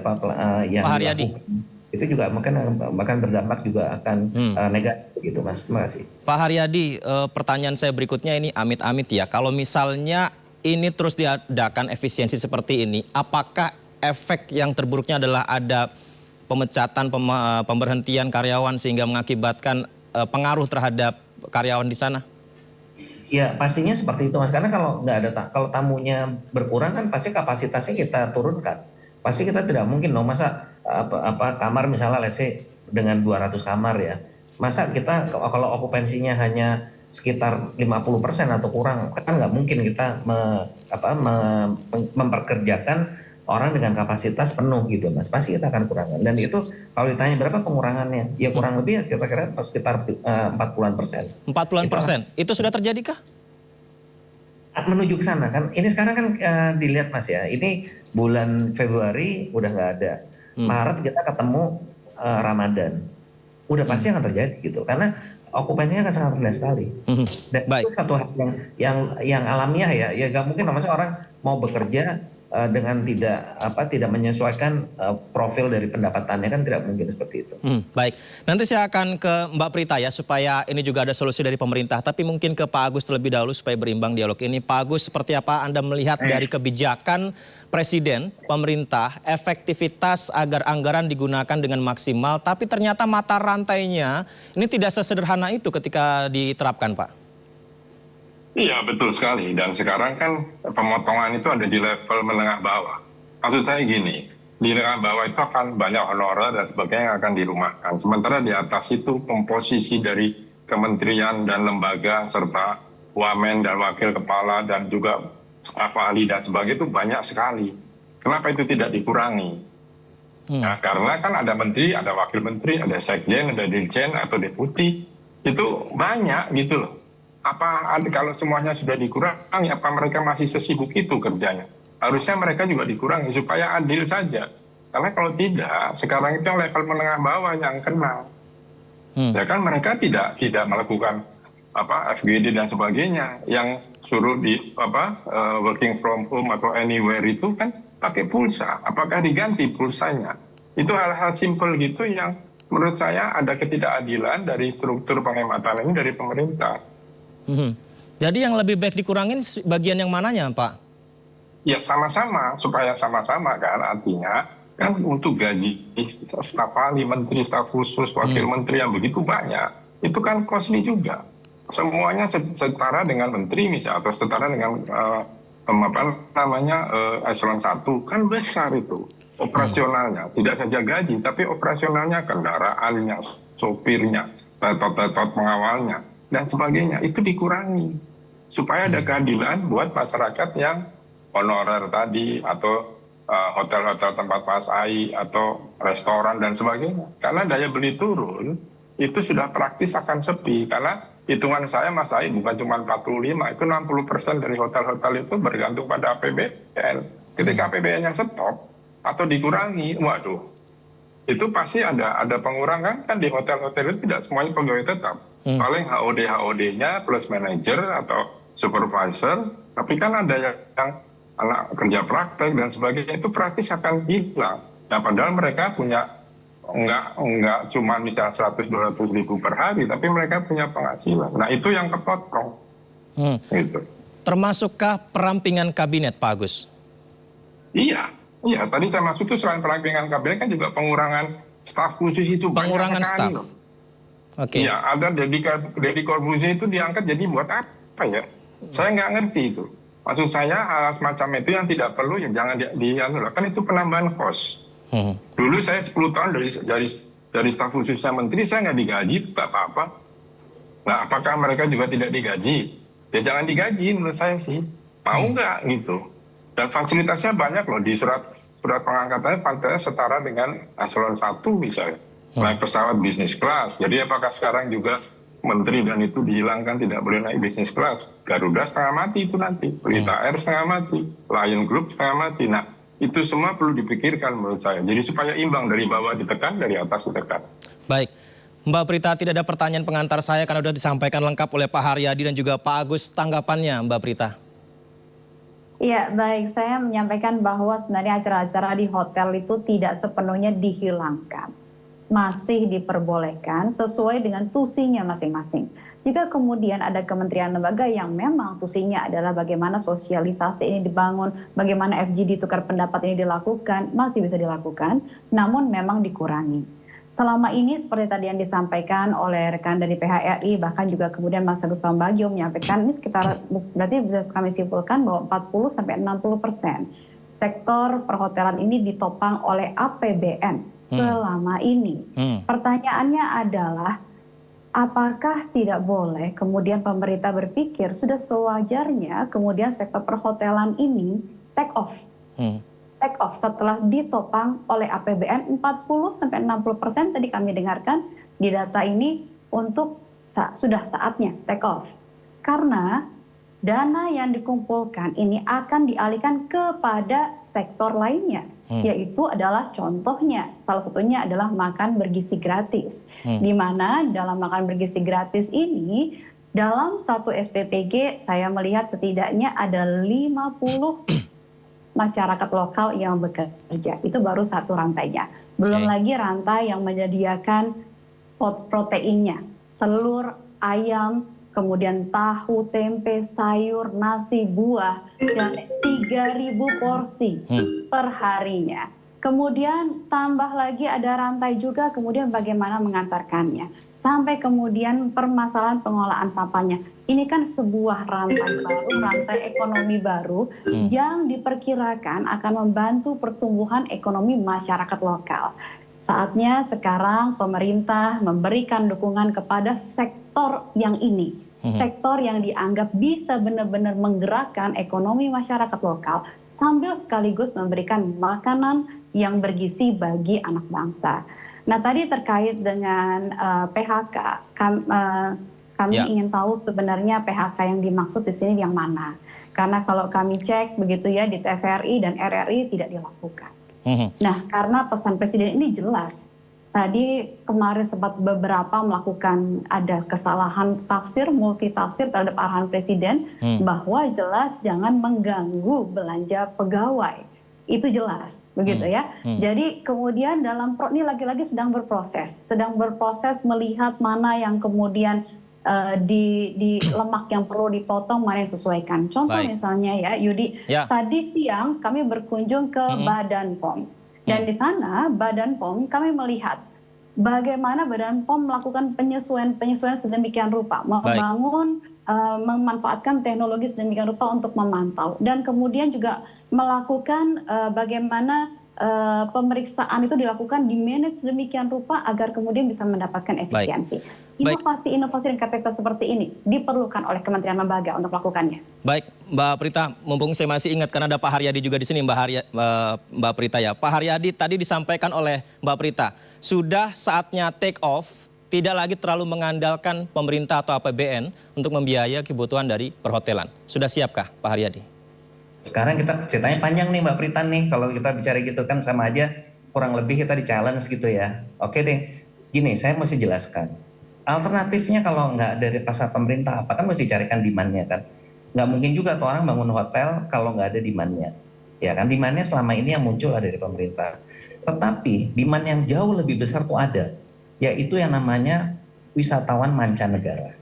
yang dilakukan. Itu juga bahkan berdampak juga akan negatif gitu Mas. Terima kasih. Pak Haryadi, pertanyaan saya berikutnya ini amit-amit ya. Kalau misalnya ini terus diadakan efisiensi seperti ini, apakah efek yang terburuknya adalah ada pemecatan, pemberhentian karyawan sehingga mengakibatkan pengaruh terhadap karyawan di sana? Ya pastinya seperti itu Mas. Karena kalau tamunya berkurang kan pasti kapasitasnya kita turunkan. Pasti kita tidak mungkin masa kamar misalnya let's say dengan 200 kamar ya. Masa kita kalau okupansinya hanya sekitar 50% atau kurang, kan nggak mungkin kita memperkerjakan orang dengan kapasitas penuh gitu Mas. Pasti kita akan kurangan. Dan itu kalau ditanya berapa pengurangannya, ya kurang lebih kira-kira sekitar 40%. 40%? Itu sudah terjadikah? Menuju ke sana kan. Ini sekarang kan dilihat Mas ya. Ini bulan Februari udah nggak ada. Maret kita ketemu Ramadan. Udah pasti akan terjadi gitu. Karena okupansinya akan sangat rendah sekali. Dan itu satu hal yang alamiah ya. Ya nggak mungkin masa orang mau bekerja dengan tidak menyesuaikan profil dari pendapatannya, kan tidak mungkin seperti itu. Baik, nanti saya akan ke Mbak Prita ya supaya ini juga ada solusi dari pemerintah. Tapi mungkin ke Pak Agus terlebih dahulu supaya berimbang dialog ini. Pak Agus, seperti apa Anda melihat dari kebijakan Presiden, pemerintah, efektivitas agar anggaran digunakan dengan maksimal, tapi ternyata mata rantainya ini tidak sesederhana itu ketika diterapkan, Pak? Iya, betul sekali. Dan sekarang kan pemotongan itu ada di level menengah bawah. Maksud saya gini, di menengah bawah itu akan banyak honorer dan sebagainya yang akan dirumahkan. Sementara di atas itu komposisi dari kementerian dan lembaga serta wamen dan wakil kepala dan juga staf ahli dan sebagainya itu banyak sekali. Kenapa itu tidak dikurangi? Nah, karena kan ada menteri, ada wakil menteri, ada sekjen, ada dirjen atau deputi. Itu banyak gitu loh. Kalau semuanya sudah dikurangi, apa mereka masih sesibuk itu kerjanya? Harusnya mereka juga dikurangi supaya adil saja. Karena kalau tidak, sekarang itu level menengah bawah yang kena. Ya kan mereka tidak melakukan FGD dan sebagainya. Yang suruh di working from home atau anywhere itu kan pakai pulsa. Apakah diganti pulsanya? Itu hal-hal simpel gitu yang menurut saya ada ketidakadilan dari struktur penghematan ini dari pemerintah. Jadi yang lebih baik dikurangin bagian yang mananya, Pak? Ya sama-sama, supaya sama-sama kan, artinya kan untuk gaji staf ahli, menteri, staf khusus, wakil menteri yang begitu banyak, itu kan costly juga. Semuanya setara dengan menteri misalnya, atau setara dengan eselon 1, kan besar itu operasionalnya. Tidak saja gaji, tapi operasionalnya, kendaraannya, sopirnya, tetot pengawalnya, dan sebagainya, itu dikurangi supaya ada keadilan buat masyarakat yang honorer tadi atau hotel-hotel tempat pasai atau restoran dan sebagainya. Karena daya beli turun, itu sudah praktis akan sepi. Karena hitungan saya Mas Ai bukan cuma 45, itu 60% dari hotel-hotel itu bergantung pada APBN. Ketika APBN-nya stop atau dikurangi, waduh, itu pasti ada pengurangan kan di hotel-hotel itu tidak semuanya pegawai tetap. Paling HOD-nya plus manajer atau supervisor, tapi kan ada yang anak kerja praktek dan sebagainya, itu praktis akan hilang. Nah, padahal mereka punya enggak cuma misalnya 100-200 ribu per hari, tapi mereka punya penghasilan. Nah, itu yang kepotong. Gitu. Termasukkah perampingan kabinet, Pak Agus? Iya. Tadi saya masuk tuh selain perampingan kabinet kan juga pengurangan staf khusus itu. Pengurangan staf. Oke. Iya, ada Deddy Corbuzier itu diangkat jadi buat apa ya? Saya nggak ngerti itu. Maksud saya hal semacam itu yang tidak perlu ya jangan kan itu penambahan kos. Dulu saya 10 tahun dari staf khususnya menteri saya nggak digaji, tak apa-apa. Nah, apakah mereka juga tidak digaji? Ya jangan digaji menurut saya sih. Mau nggak gitu? Dan fasilitasnya banyak loh di surat pengangkatannya fasilitasnya setara dengan eselon 1 misalnya. Naik pesawat bisnis kelas. Jadi apakah sekarang juga menteri dan itu dihilangkan tidak boleh naik bisnis kelas? Garuda setengah mati itu nanti. Pelita Air setengah mati. Lion Group setengah mati. Nah, itu semua perlu dipikirkan menurut saya. Jadi supaya imbang dari bawah ditekan, dari atas ditekan. Baik. Mbak Prita, tidak ada pertanyaan pengantar saya karena sudah disampaikan lengkap oleh Pak Haryadi dan juga Pak Agus. Tanggapannya Mbak Prita? Iya, baik. Saya menyampaikan bahwa sebenarnya acara-acara di hotel itu tidak sepenuhnya dihilangkan. Masih diperbolehkan sesuai dengan tusinya masing-masing. Jika kemudian ada kementerian lembaga yang memang tusinya adalah bagaimana sosialisasi ini dibangun, bagaimana FGD tukar pendapat ini dilakukan, masih bisa dilakukan, namun memang dikurangi. Selama ini seperti tadi yang disampaikan oleh rekan dari PHRI, bahkan juga kemudian Mas Agus Pambagio menyampaikan, ini sekitar, berarti bisa kami simpulkan bahwa 40-60% sektor perhotelan ini ditopang oleh APBN selama ini. Pertanyaannya adalah, apakah tidak boleh kemudian pemerintah berpikir sudah sewajarnya kemudian sektor perhotelan ini take off setelah ditopang oleh APBN 40-60% tadi kami dengarkan di data ini untuk sudah saatnya take off. Karena dana yang dikumpulkan ini akan dialihkan kepada sektor lainnya, yaitu adalah contohnya, salah satunya adalah makan bergizi gratis. Di mana dalam makan bergizi gratis ini, dalam satu SPPG saya melihat setidaknya ada 50 masyarakat lokal yang bekerja. Itu baru satu rantainya. Belum lagi rantai yang menyediakan proteinnya. Telur, ayam, kemudian tahu, tempe, sayur, nasi, buah, dan 3.000 porsi per harinya. Kemudian tambah lagi ada rantai juga, kemudian bagaimana mengantarkannya. Sampai kemudian permasalahan pengolahan sampahnya. Ini kan sebuah rantai baru, rantai ekonomi baru yang diperkirakan akan membantu pertumbuhan ekonomi masyarakat lokal. Saatnya sekarang pemerintah memberikan dukungan kepada sektor yang ini. Sektor yang dianggap bisa benar-benar menggerakkan ekonomi masyarakat lokal sambil sekaligus memberikan makanan yang bergizi bagi anak bangsa. Nah, tadi terkait dengan PHK, kami ingin tahu sebenarnya PHK yang dimaksud di sini yang mana. Karena kalau kami cek begitu ya di TVRI dan RRI tidak dilakukan. Nah, karena pesan Presiden ini jelas. Tadi kemarin sempat beberapa melakukan ada kesalahan tafsir, multitafsir terhadap arahan Presiden bahwa jelas jangan mengganggu belanja pegawai. Itu jelas, begitu ya. Jadi kemudian dalam ini lagi-lagi sedang berproses melihat mana yang kemudian di lemak yang perlu dipotong, mana yang disesuaikan. Contoh misalnya ya, Yudi, tadi siang kami berkunjung ke Badan POM. Dan di sana Badan POM kami melihat bagaimana Badan POM melakukan penyesuaian sedemikian rupa, memanfaatkan teknologi sedemikian rupa untuk memantau, dan kemudian juga melakukan bagaimana pemeriksaan itu dilakukan di manage sedemikian rupa agar kemudian bisa mendapatkan efisiensi. Inovasi-inovasi dan kata-kata seperti ini diperlukan oleh Kementerian Lembaga untuk melakukannya. Baik, Mbak Prita, mumpung saya masih ingat karena ada Pak Haryadi juga di sini, Mbak Prita ya. Pak Haryadi tadi disampaikan oleh Mbak Prita, sudah saatnya take off, tidak lagi terlalu mengandalkan pemerintah atau APBN untuk membiayai kebutuhan dari perhotelan. Sudah siapkah Pak Haryadi? Sekarang kita ceritanya panjang nih Mbak Prita nih, kalau kita bicara gitu kan sama aja kurang lebih kita di-challenge gitu ya. Oke deh, gini saya mesti jelaskan. Alternatifnya kalau nggak dari pasar pemerintah apa kan mesti dicarikan demand-nya kan. Nggak mungkin juga tuh orang bangun hotel kalau nggak ada demand-nya. Ya kan, demand-nya selama ini yang muncul ada dari pemerintah. Tetapi demand yang jauh lebih besar tuh ada, yaitu yang namanya wisatawan mancanegara.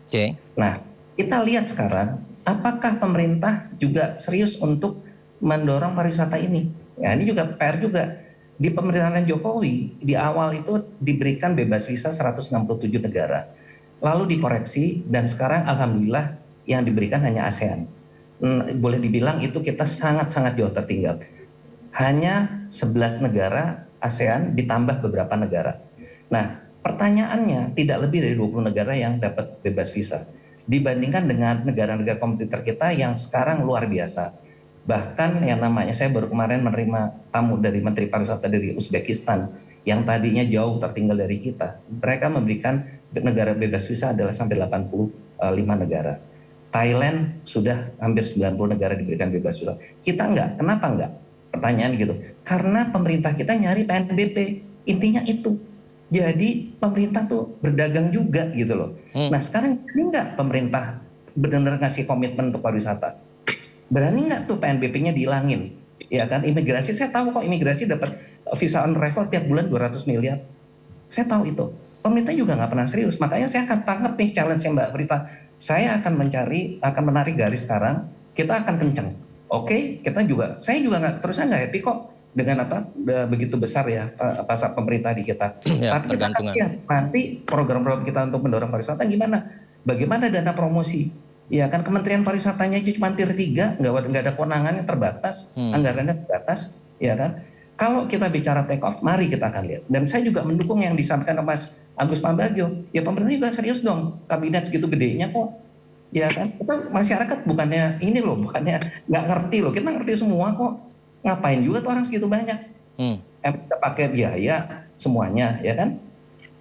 Nah, kita lihat sekarang apakah pemerintah juga serius untuk mendorong pariwisata ini? Ya, ini juga PR juga. Di pemerintahan Jokowi, di awal itu diberikan bebas visa 167 negara. Lalu dikoreksi, dan sekarang alhamdulillah yang diberikan hanya ASEAN. Boleh dibilang itu kita sangat-sangat jauh tertinggal. Hanya 11 negara ASEAN ditambah beberapa negara. Nah, pertanyaannya tidak lebih dari 20 negara yang dapat bebas visa. Dibandingkan dengan negara-negara kompetitor kita yang sekarang luar biasa. Bahkan yang namanya, saya baru kemarin menerima tamu dari Menteri Pariwisata dari Uzbekistan yang tadinya jauh tertinggal dari kita. Mereka memberikan negara bebas visa adalah sampai 85 negara. Thailand sudah hampir 90 negara diberikan bebas visa. Kita enggak. Kenapa enggak? Pertanyaan gitu. Karena pemerintah kita nyari PNBP. Intinya itu. Jadi pemerintah tuh berdagang juga gitu loh. Nah sekarang ini enggak pemerintah benar-benar ngasih komitmen untuk pariwisata? Berani nggak tuh PNBP-nya dihilangin? Ya kan, imigrasi, saya tahu kok imigrasi dapat visa on arrival tiap bulan 200 miliar. Saya tahu itu. Pemerintah juga nggak pernah serius. Makanya saya akan tangkap nih challenge-nya Mbak Prita. Saya akan menarik garis sekarang, kita akan kenceng. Oke, saya juga nggak happy kok dengan begitu besar ya pasar pemerintah di kita. Ya, tapi kita akan lihat nanti program-program kita untuk mendorong pariwisata gimana? Bagaimana dana promosi? Ya kan, Kementerian Pariwisatanya aja cuma tier 3, nggak ada kewenangannya, terbatas, anggarannya terbatas, ya kan. Kalau kita bicara take off, mari kita akan lihat. Dan saya juga mendukung yang disampaikan Mas Agus Pambagio. Ya pemerintah juga serius dong, kabinet segitu gedenya kok. Ya kan, kita masyarakat bukannya nggak ngerti loh, kita ngerti semua kok. Ngapain juga tuh orang segitu banyak? Kita pakai biaya semuanya, ya kan?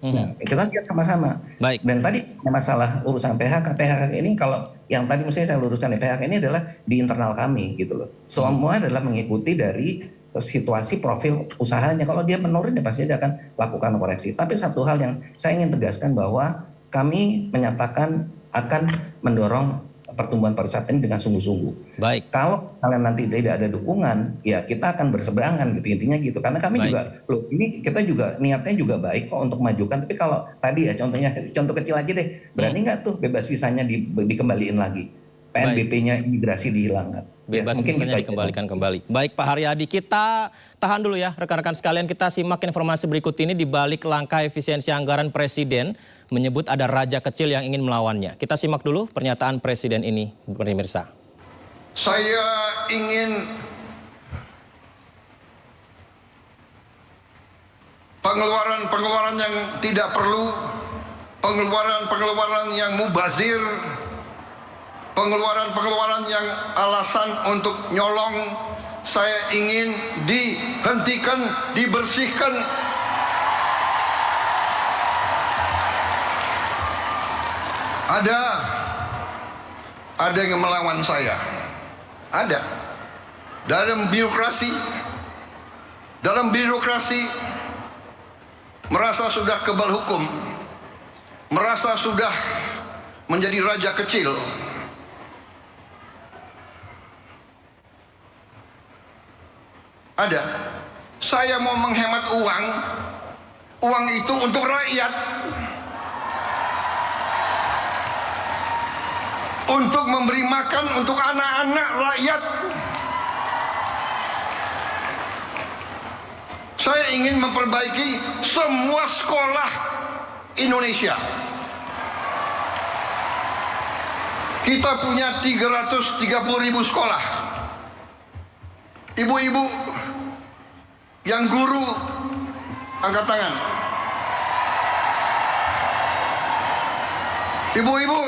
Nah, kita lihat sama-sama. Baik. Dan tadi masalah urusan PHK ini, kalau yang tadi mestinya saya luruskan, PHK ini adalah di internal kami gitu loh. Semua adalah mengikuti dari situasi profil usahanya. Kalau dia menurun ya pasti dia akan lakukan koreksi. Tapi satu hal yang saya ingin tegaskan bahwa kami menyatakan akan mendorong pertumbuhan pariwisata ini dengan sungguh-sungguh. Baik. Kalau kalian nanti tidak ada dukungan, ya kita akan berseberangan gitu, intinya gitu. Karena kami juga, ini kita juga niatnya juga baik kok untuk majukan. Tapi kalau tadi ya contoh kecil aja deh, berani nggak tuh bebas visanya dikembaliin lagi? PNBP-nya imigrasi dihilangkan. Bebas visanya dikembalikan kembali. Baik Pak Haryadi, kita tahan dulu ya rekan-rekan sekalian. Kita simak informasi berikut ini. Di balik langkah efisiensi anggaran, Presiden menyebut ada raja kecil yang ingin melawannya. Kita simak dulu pernyataan Presiden ini, pemirsa. Saya ingin pengeluaran-pengeluaran yang tidak perlu, pengeluaran-pengeluaran yang mubazir, pengeluaran-pengeluaran yang alasan untuk nyolong, saya ingin dihentikan, dibersihkan. Ada yang melawan saya. Ada. Dalam birokrasi merasa sudah kebal hukum, merasa sudah menjadi raja kecil. Ada. Saya mau menghemat uang itu untuk rakyat, untuk memberi makan untuk anak-anak rakyat. Saya ingin memperbaiki semua sekolah Indonesia. Kita punya 330.000 sekolah. Ibu-ibu yang guru, angkat tangan. Ibu-ibu,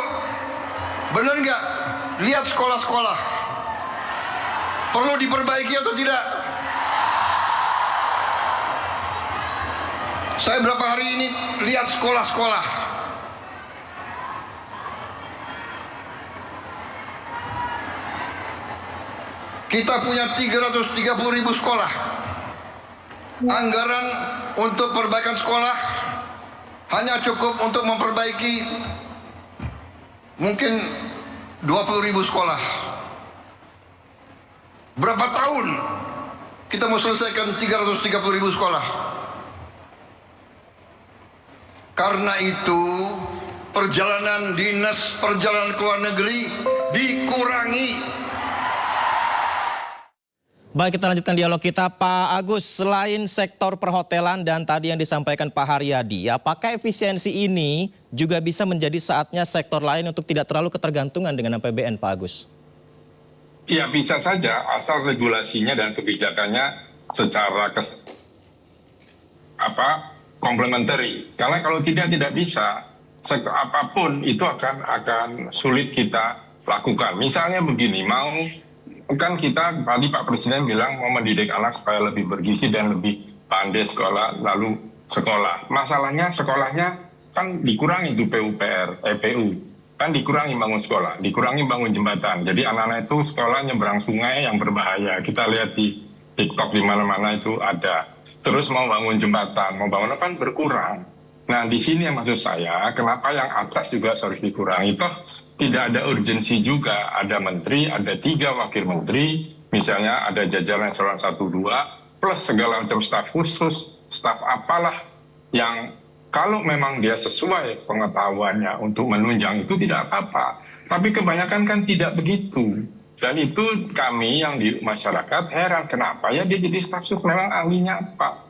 benar nggak? Lihat sekolah-sekolah. Perlu diperbaiki atau tidak? Saya berapa hari ini lihat sekolah-sekolah. Kita punya 330.000 sekolah. Anggaran untuk perbaikan sekolah hanya cukup untuk memperbaiki mungkin 20.000 sekolah. Berapa tahun kita mau selesaikan 330.000 sekolah? Karena itu perjalanan dinas perjalanan ke luar negeri dikurangi. Baik, kita lanjutkan dialog kita. Pak Agus, selain sektor perhotelan dan tadi yang disampaikan Pak Haryadi, apakah efisiensi ini juga bisa menjadi saatnya sektor lain untuk tidak terlalu ketergantungan dengan APBN, Pak Agus? Ya, bisa saja asal regulasinya dan kebijakannya secara komplementari. Karena kalau tidak bisa, sektor apapun itu akan sulit kita lakukan. Misalnya begini, kan kita tadi Pak Presiden bilang mau mendidik anak supaya lebih bergizi dan lebih pandai sekolah, lalu sekolah. Masalahnya sekolahnya kan dikurangi itu PU, kan dikurangi bangun sekolah, dikurangi bangun jembatan. Jadi anak-anak itu sekolah nyebrang sungai yang berbahaya. Kita lihat di TikTok di mana-mana itu ada. Terus mau bangun jembatan, mau bangun apa berkurang. Nah di sini yang maksud saya, kenapa yang atas juga harus dikurangi? Toh tidak ada urgensi juga, ada menteri, ada 3 wakil menteri, misalnya ada jajaran eselon 1, 2, plus segala macam staf khusus, staf apalah yang kalau memang dia sesuai pengetahuannya untuk menunjang itu tidak apa-apa. Tapi kebanyakan kan tidak begitu. Dan itu kami yang di masyarakat heran, kenapa ya dia jadi staf khusus, memang ahlinya apa?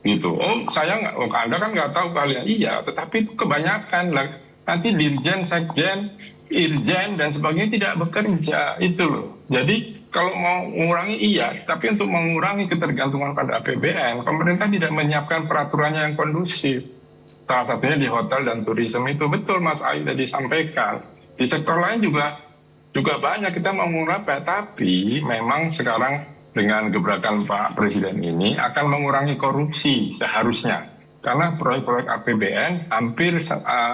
Gitu. Anda kan nggak tahu kalian, iya, tetapi itu kebanyakan lah. Nanti dirjen, sekjen, irjen dan sebagainya tidak bekerja, itu loh. Jadi kalau mau mengurangi iya, tapi untuk mengurangi ketergantungan pada APBN, pemerintah tidak menyiapkan peraturannya yang kondusif. Salah satunya di hotel dan turisme itu, betul Mas Ayu tadi sampaikan. Di sektor lain juga banyak kita mau mengurangi, tapi memang sekarang dengan gebrakan Pak Presiden ini akan mengurangi korupsi seharusnya. Karena proyek-proyek APBN hampir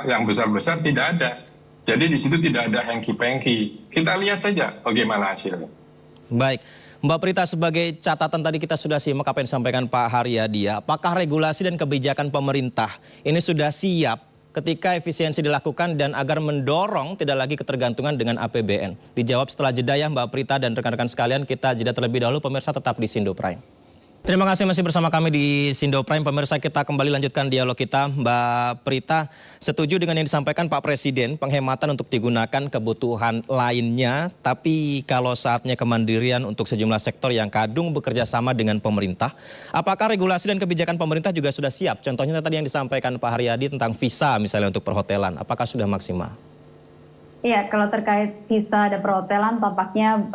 yang besar-besar tidak ada. Jadi di situ tidak ada hengki-pengki. Kita lihat saja bagaimana hasilnya. Baik, Mbak Prita, sebagai catatan tadi kita sudah simak apa yang disampaikan Pak Haryadi. Apakah regulasi dan kebijakan pemerintah ini sudah siap ketika efisiensi dilakukan dan agar mendorong tidak lagi ketergantungan dengan APBN? Dijawab setelah jeda ya Mbak Prita dan rekan-rekan sekalian. Kita jeda terlebih dahulu, pemirsa tetap di Sindo Prime. Terima kasih masih bersama kami di Sindo Prime. Pemirsa, kita kembali lanjutkan dialog kita. Mbak Prita, setuju dengan yang disampaikan Pak Presiden, penghematan untuk digunakan kebutuhan lainnya, tapi kalau saatnya kemandirian untuk sejumlah sektor yang kadung bekerja sama dengan pemerintah, apakah regulasi dan kebijakan pemerintah juga sudah siap? Contohnya tadi yang disampaikan Pak Haryadi tentang visa misalnya untuk perhotelan, apakah sudah maksimal? Iya, kalau terkait visa dan perhotelan tampaknya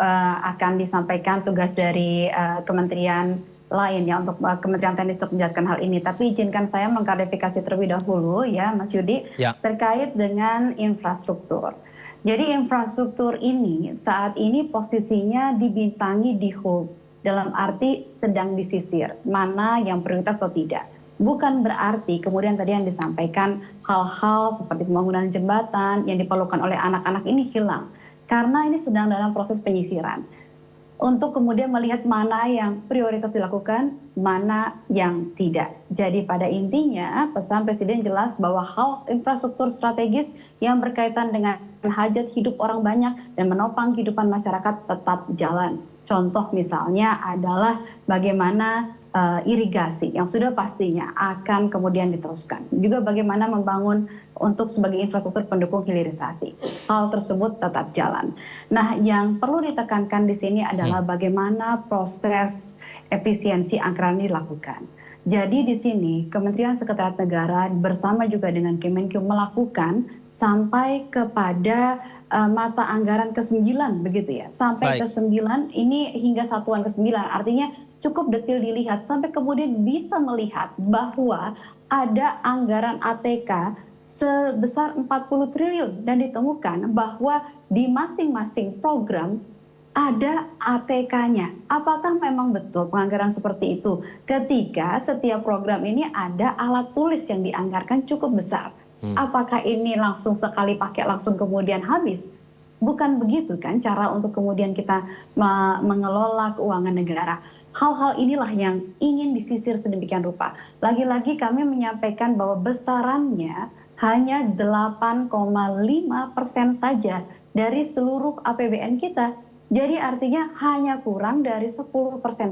akan disampaikan tugas dari kementerian lain ya untuk Kementerian Teknis untuk menjelaskan hal ini. Tapi izinkan saya mengklarifikasi terlebih dahulu ya Mas Yudi terkait dengan infrastruktur. Jadi infrastruktur ini saat ini posisinya dibintangi di hold, dalam arti sedang disisir, mana yang prioritas atau tidak. Bukan berarti kemudian tadi yang disampaikan hal-hal seperti pembangunan jembatan yang diperlukan oleh anak-anak ini hilang. Karena ini sedang dalam proses penyisiran. Untuk kemudian melihat mana yang prioritas dilakukan, mana yang tidak. Jadi pada intinya pesan Presiden jelas bahwa hal infrastruktur strategis yang berkaitan dengan hajat hidup orang banyak dan menopang kehidupan masyarakat tetap jalan. Contoh misalnya adalah bagaimana irigasi yang sudah pastinya akan kemudian diteruskan. Juga bagaimana membangun untuk sebagai infrastruktur pendukung hilirisasi. Hal tersebut tetap jalan. Nah, yang perlu ditekankan di sini adalah bagaimana proses efisiensi anggaran dilakukan. Jadi di sini Kementerian Sekretariat Negara bersama juga dengan Kemenkeu melakukan sampai kepada mata anggaran ke-9 begitu ya. Sampai ke-9 ini hingga satuan ke-9, artinya cukup detail dilihat sampai kemudian bisa melihat bahwa ada anggaran ATK sebesar 40 triliun dan ditemukan bahwa di masing-masing program ada ATK-nya. Apakah memang betul penganggaran seperti itu? Ketika setiap program ini ada alat tulis yang dianggarkan cukup besar. Apakah ini langsung sekali pakai langsung kemudian habis? Bukan begitu kan cara untuk kemudian kita mengelola keuangan negara. Hal-hal inilah yang ingin disisir sedemikian rupa. Lagi-lagi kami menyampaikan bahwa besarannya hanya 8,5% saja dari seluruh APBN kita. Jadi artinya hanya kurang dari 10%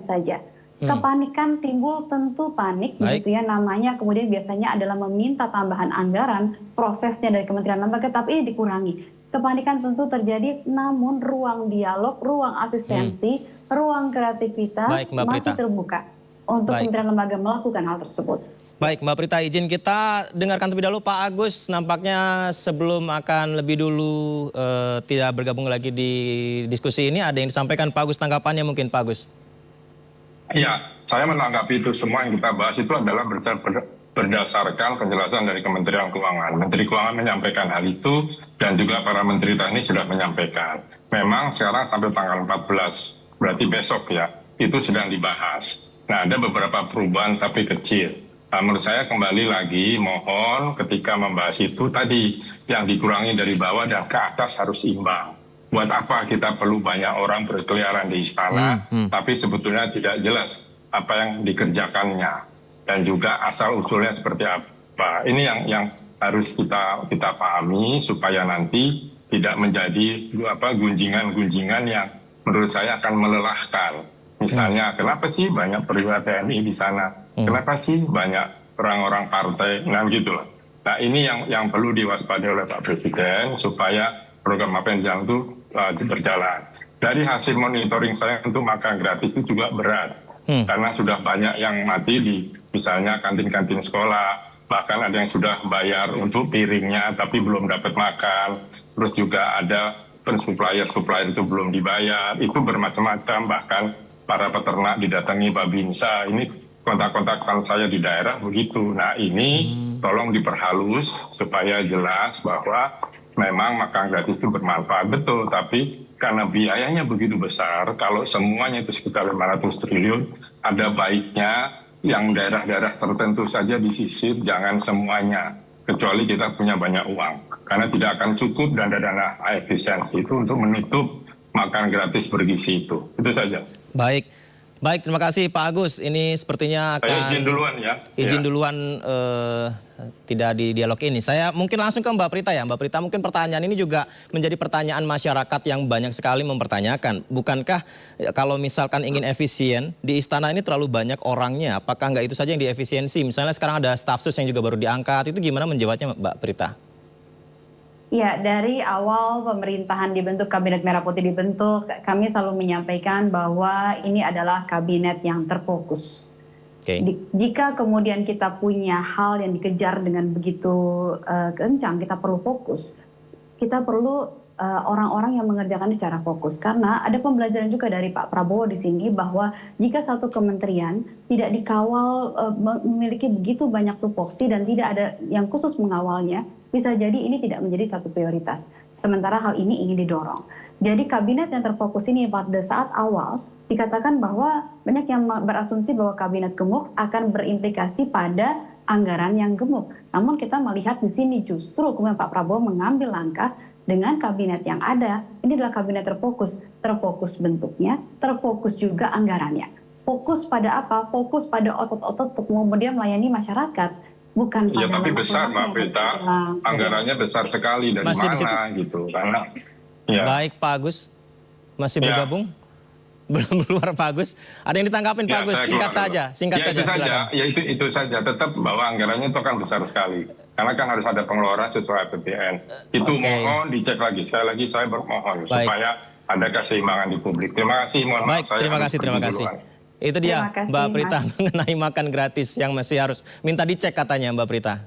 saja. Kepanikan timbul, tentu panik gitu ya namanya, kemudian biasanya adalah meminta tambahan anggaran, prosesnya dari kementerian lembaga, tapi ini dikurangi. Kepanikan tentu terjadi, namun ruang dialog, ruang asistensi, ruang kreativitas masih terbuka untuk kementerian lembaga melakukan hal tersebut. Baik, Mbak Prita, izin kita dengarkan terlebih dahulu Pak Agus. Nampaknya sebelum akan lebih dulu tidak bergabung lagi di diskusi ini, ada yang disampaikan Pak Agus, tanggapannya mungkin Pak Agus. Ya, saya menanggapi itu semua yang kita bahas itu adalah berdasarkan penjelasan dari Kementerian Keuangan. Menteri Keuangan menyampaikan hal itu dan juga para menteri teknis sudah menyampaikan. Memang sekarang sampai tanggal 14, berarti besok ya, itu sedang dibahas. Nah, ada beberapa perubahan tapi kecil. Nah, menurut saya kembali lagi mohon ketika membahas itu tadi yang dikurangi dari bawah dan ke atas harus imbang. Buat apa kita perlu banyak orang berkeliaran di istana, tapi sebetulnya tidak jelas apa yang dikerjakannya dan juga asal usulnya seperti apa. Ini yang harus kita pahami supaya nanti tidak menjadi gunjingan-gunjingan yang menurut saya akan melelahkan. Misalnya, kenapa sih banyak perwira TNI di sana? Kenapa sih banyak orang-orang partai? Nah, begitulah. Nah, ini yang perlu diwaspadai oleh Pak Presiden supaya program apa yang jalan itu berjalan. Dari hasil monitoring saya untuk makan gratis itu juga berat. Karena sudah banyak yang mati di misalnya kantin-kantin sekolah. Bahkan ada yang sudah bayar untuk piringnya tapi belum dapat makan. Terus juga ada supplier itu belum dibayar. Itu bermacam-macam. Bahkan para peternak didatangi Babinsa. Ini kontak-kontakan saya di daerah begitu. Nah, ini tolong diperhalus supaya jelas bahwa memang makan gratis itu bermanfaat, betul, tapi karena biayanya begitu besar, kalau semuanya itu sekitar 500 triliun, ada baiknya yang daerah-daerah tertentu saja disisir, jangan semuanya, kecuali kita punya banyak uang. Karena tidak akan cukup dana efisiensi itu untuk menutup makan gratis bergizi itu. Itu saja. Baik, terima kasih Pak Agus. Ini sepertinya akan... Saya izin duluan ya. Izin duluan tidak di dialog ini. Saya mungkin langsung ke Mbak Prita ya. Mbak Prita, mungkin pertanyaan ini juga menjadi pertanyaan masyarakat yang banyak sekali mempertanyakan. Bukankah kalau misalkan ingin efisien, di istana ini terlalu banyak orangnya? Apakah nggak itu saja yang diefisiensi? Misalnya sekarang ada staf sus yang juga baru diangkat. Itu gimana menjawabnya Mbak Prita? Ya, dari awal pemerintahan dibentuk, Kabinet Merah Putih dibentuk, kami selalu menyampaikan bahwa ini adalah kabinet yang terfokus. Jika kemudian kita punya hal yang dikejar dengan begitu kencang, kita perlu fokus. Kita perlu orang-orang yang mengerjakan secara fokus. Karena ada pembelajaran juga dari Pak Prabowo di sini bahwa jika satu kementerian tidak dikawal, memiliki begitu banyak tupoksi dan tidak ada yang khusus mengawalnya, bisa jadi ini tidak menjadi satu prioritas. Sementara hal ini ingin didorong. Jadi kabinet yang terfokus ini pada saat awal dikatakan bahwa banyak yang berasumsi bahwa kabinet gemuk akan berimplikasi pada anggaran yang gemuk. Namun kita melihat di sini justru kemudian Pak Prabowo mengambil langkah dengan kabinet yang ada. Ini adalah kabinet terfokus. Terfokus bentuknya, terfokus juga anggarannya. Fokus pada apa? Fokus pada otot-otot untuk kemudian melayani masyarakat. Bukan ya, tapi besar Mbak Prita, anggarannya besar sekali dari mana gitu. Karena, ya. Baik Pak Agus, masih bergabung? Belum keluar Pak Agus. Ada yang ditanggapin Pak Agus, singkat saja silakan. Ya itu saja, tetap bahwa anggarannya itu kan besar sekali. Karena kan harus ada pengeluaran sesuai APBN. Itu mohon dicek lagi, sekali lagi saya bermohon supaya ada keseimbangan di publik. Terima kasih, mohon maaf. Terima kasih. Itu dia Mbak Prita mengenai makan gratis yang masih harus minta dicek katanya Mbak Prita.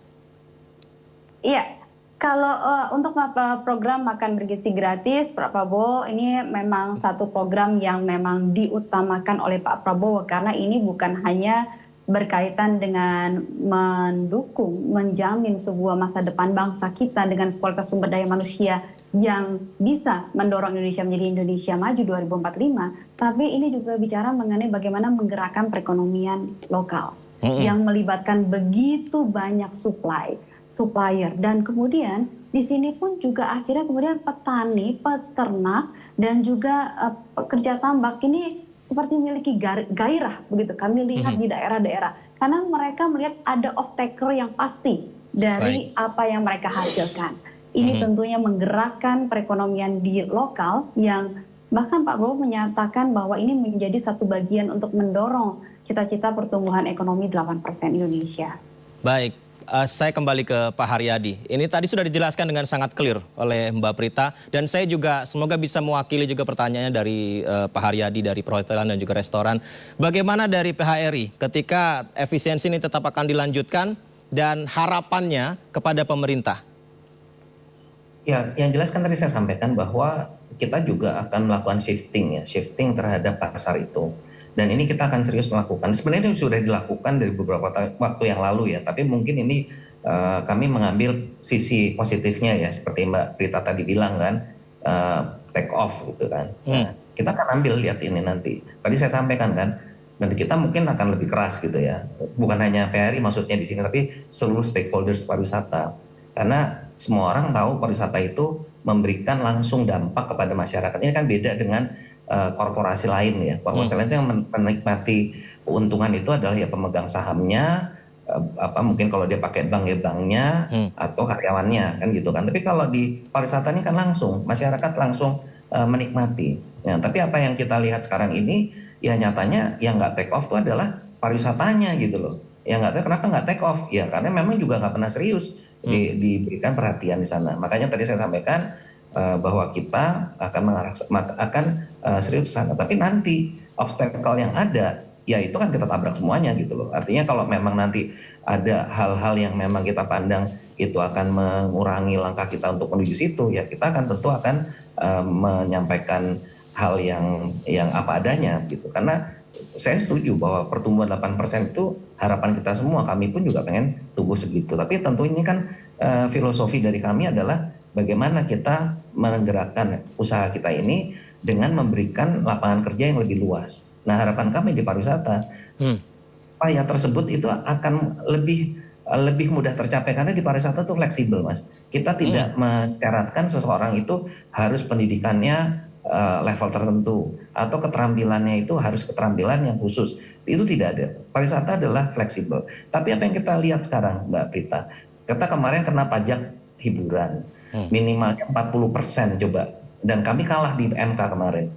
Iya, kalau untuk program makan bergizi gratis, Pak Prabowo ini memang satu program yang memang diutamakan oleh Pak Prabowo karena ini bukan hanya berkaitan dengan mendukung, menjamin sebuah masa depan bangsa kita dengan kualitas sumber daya manusia yang bisa mendorong Indonesia menjadi Indonesia maju 2045, tapi ini juga bicara mengenai bagaimana menggerakkan perekonomian lokal yang melibatkan begitu banyak supplier, dan kemudian di sini pun juga akhirnya kemudian petani, peternak, dan juga pekerja tambak ini seperti memiliki gairah begitu. Kami lihat di daerah-daerah karena mereka melihat ada off-taker yang pasti dari apa yang mereka hasilkan. Ini tentunya menggerakkan perekonomian di lokal yang bahkan Pak Prabowo menyatakan bahwa ini menjadi satu bagian untuk mendorong cita-cita pertumbuhan ekonomi 8% Indonesia. Baik, saya kembali ke Pak Haryadi. Ini tadi sudah dijelaskan dengan sangat clear oleh Mbak Prita. Dan saya juga semoga bisa mewakili juga pertanyaannya dari Pak Haryadi dari perhotelan dan juga restoran. Bagaimana dari PHRI ketika efisiensi ini tetap akan dilanjutkan dan harapannya kepada pemerintah? Ya, yang jelas kan tadi saya sampaikan bahwa kita juga akan melakukan shifting terhadap pasar itu. Dan ini kita akan serius melakukan. Sebenarnya ini sudah dilakukan dari beberapa waktu yang lalu ya, tapi mungkin ini kami mengambil sisi positifnya ya, seperti Mbak Prita tadi bilang kan, take off gitu kan. Nah, kita akan ambil lihat ini nanti. Tadi saya sampaikan kan, dan kita mungkin akan lebih keras gitu ya. Bukan hanya PHRI maksudnya di sini, tapi seluruh stakeholders pariwisata. Karena semua orang tahu pariwisata itu memberikan langsung dampak kepada masyarakat. Ini kan beda dengan korporasi lain ya. Korporasi lain itu yang menikmati keuntungan itu adalah ya pemegang sahamnya, mungkin kalau dia pakai bank ya banknya, atau karyawannya kan gitu kan. Tapi kalau di pariwisata ini kan langsung masyarakat langsung menikmati. Ya, tapi apa yang kita lihat sekarang ini ya nyatanya yang nggak take off itu adalah pariwisatanya gitu loh. Yang nggak tahu kenapa nggak take off ya, karena memang juga nggak pernah serius diberikan perhatian di sana. Makanya tadi saya sampaikan bahwa kita akan serius ke sana. Tapi nanti obstacle yang ada ya itu kan kita tabrak semuanya gitu loh. Artinya kalau memang nanti ada hal-hal yang memang kita pandang itu akan mengurangi langkah kita untuk menuju situ, ya kita akan tentu akan menyampaikan hal yang apa adanya gitu. Karena saya setuju bahwa pertumbuhan 8% itu harapan kita semua, kami pun juga pengen tumbuh segitu. Tapi tentu ini kan filosofi dari kami adalah bagaimana kita menggerakkan usaha kita ini dengan memberikan lapangan kerja yang lebih luas. Nah, harapan kami di pariwisata, upaya tersebut itu akan lebih mudah tercapai karena di pariwisata itu fleksibel, Mas. Kita tidak mensyaratkan seseorang itu harus pendidikannya level tertentu atau keterampilannya itu harus keterampilan yang khusus. Itu tidak ada. Pariwisata adalah fleksibel. Tapi apa yang kita lihat sekarang, Mbak Prita, kita kemarin kena pajak hiburan minimalnya 40% coba, dan kami kalah di MK kemarin.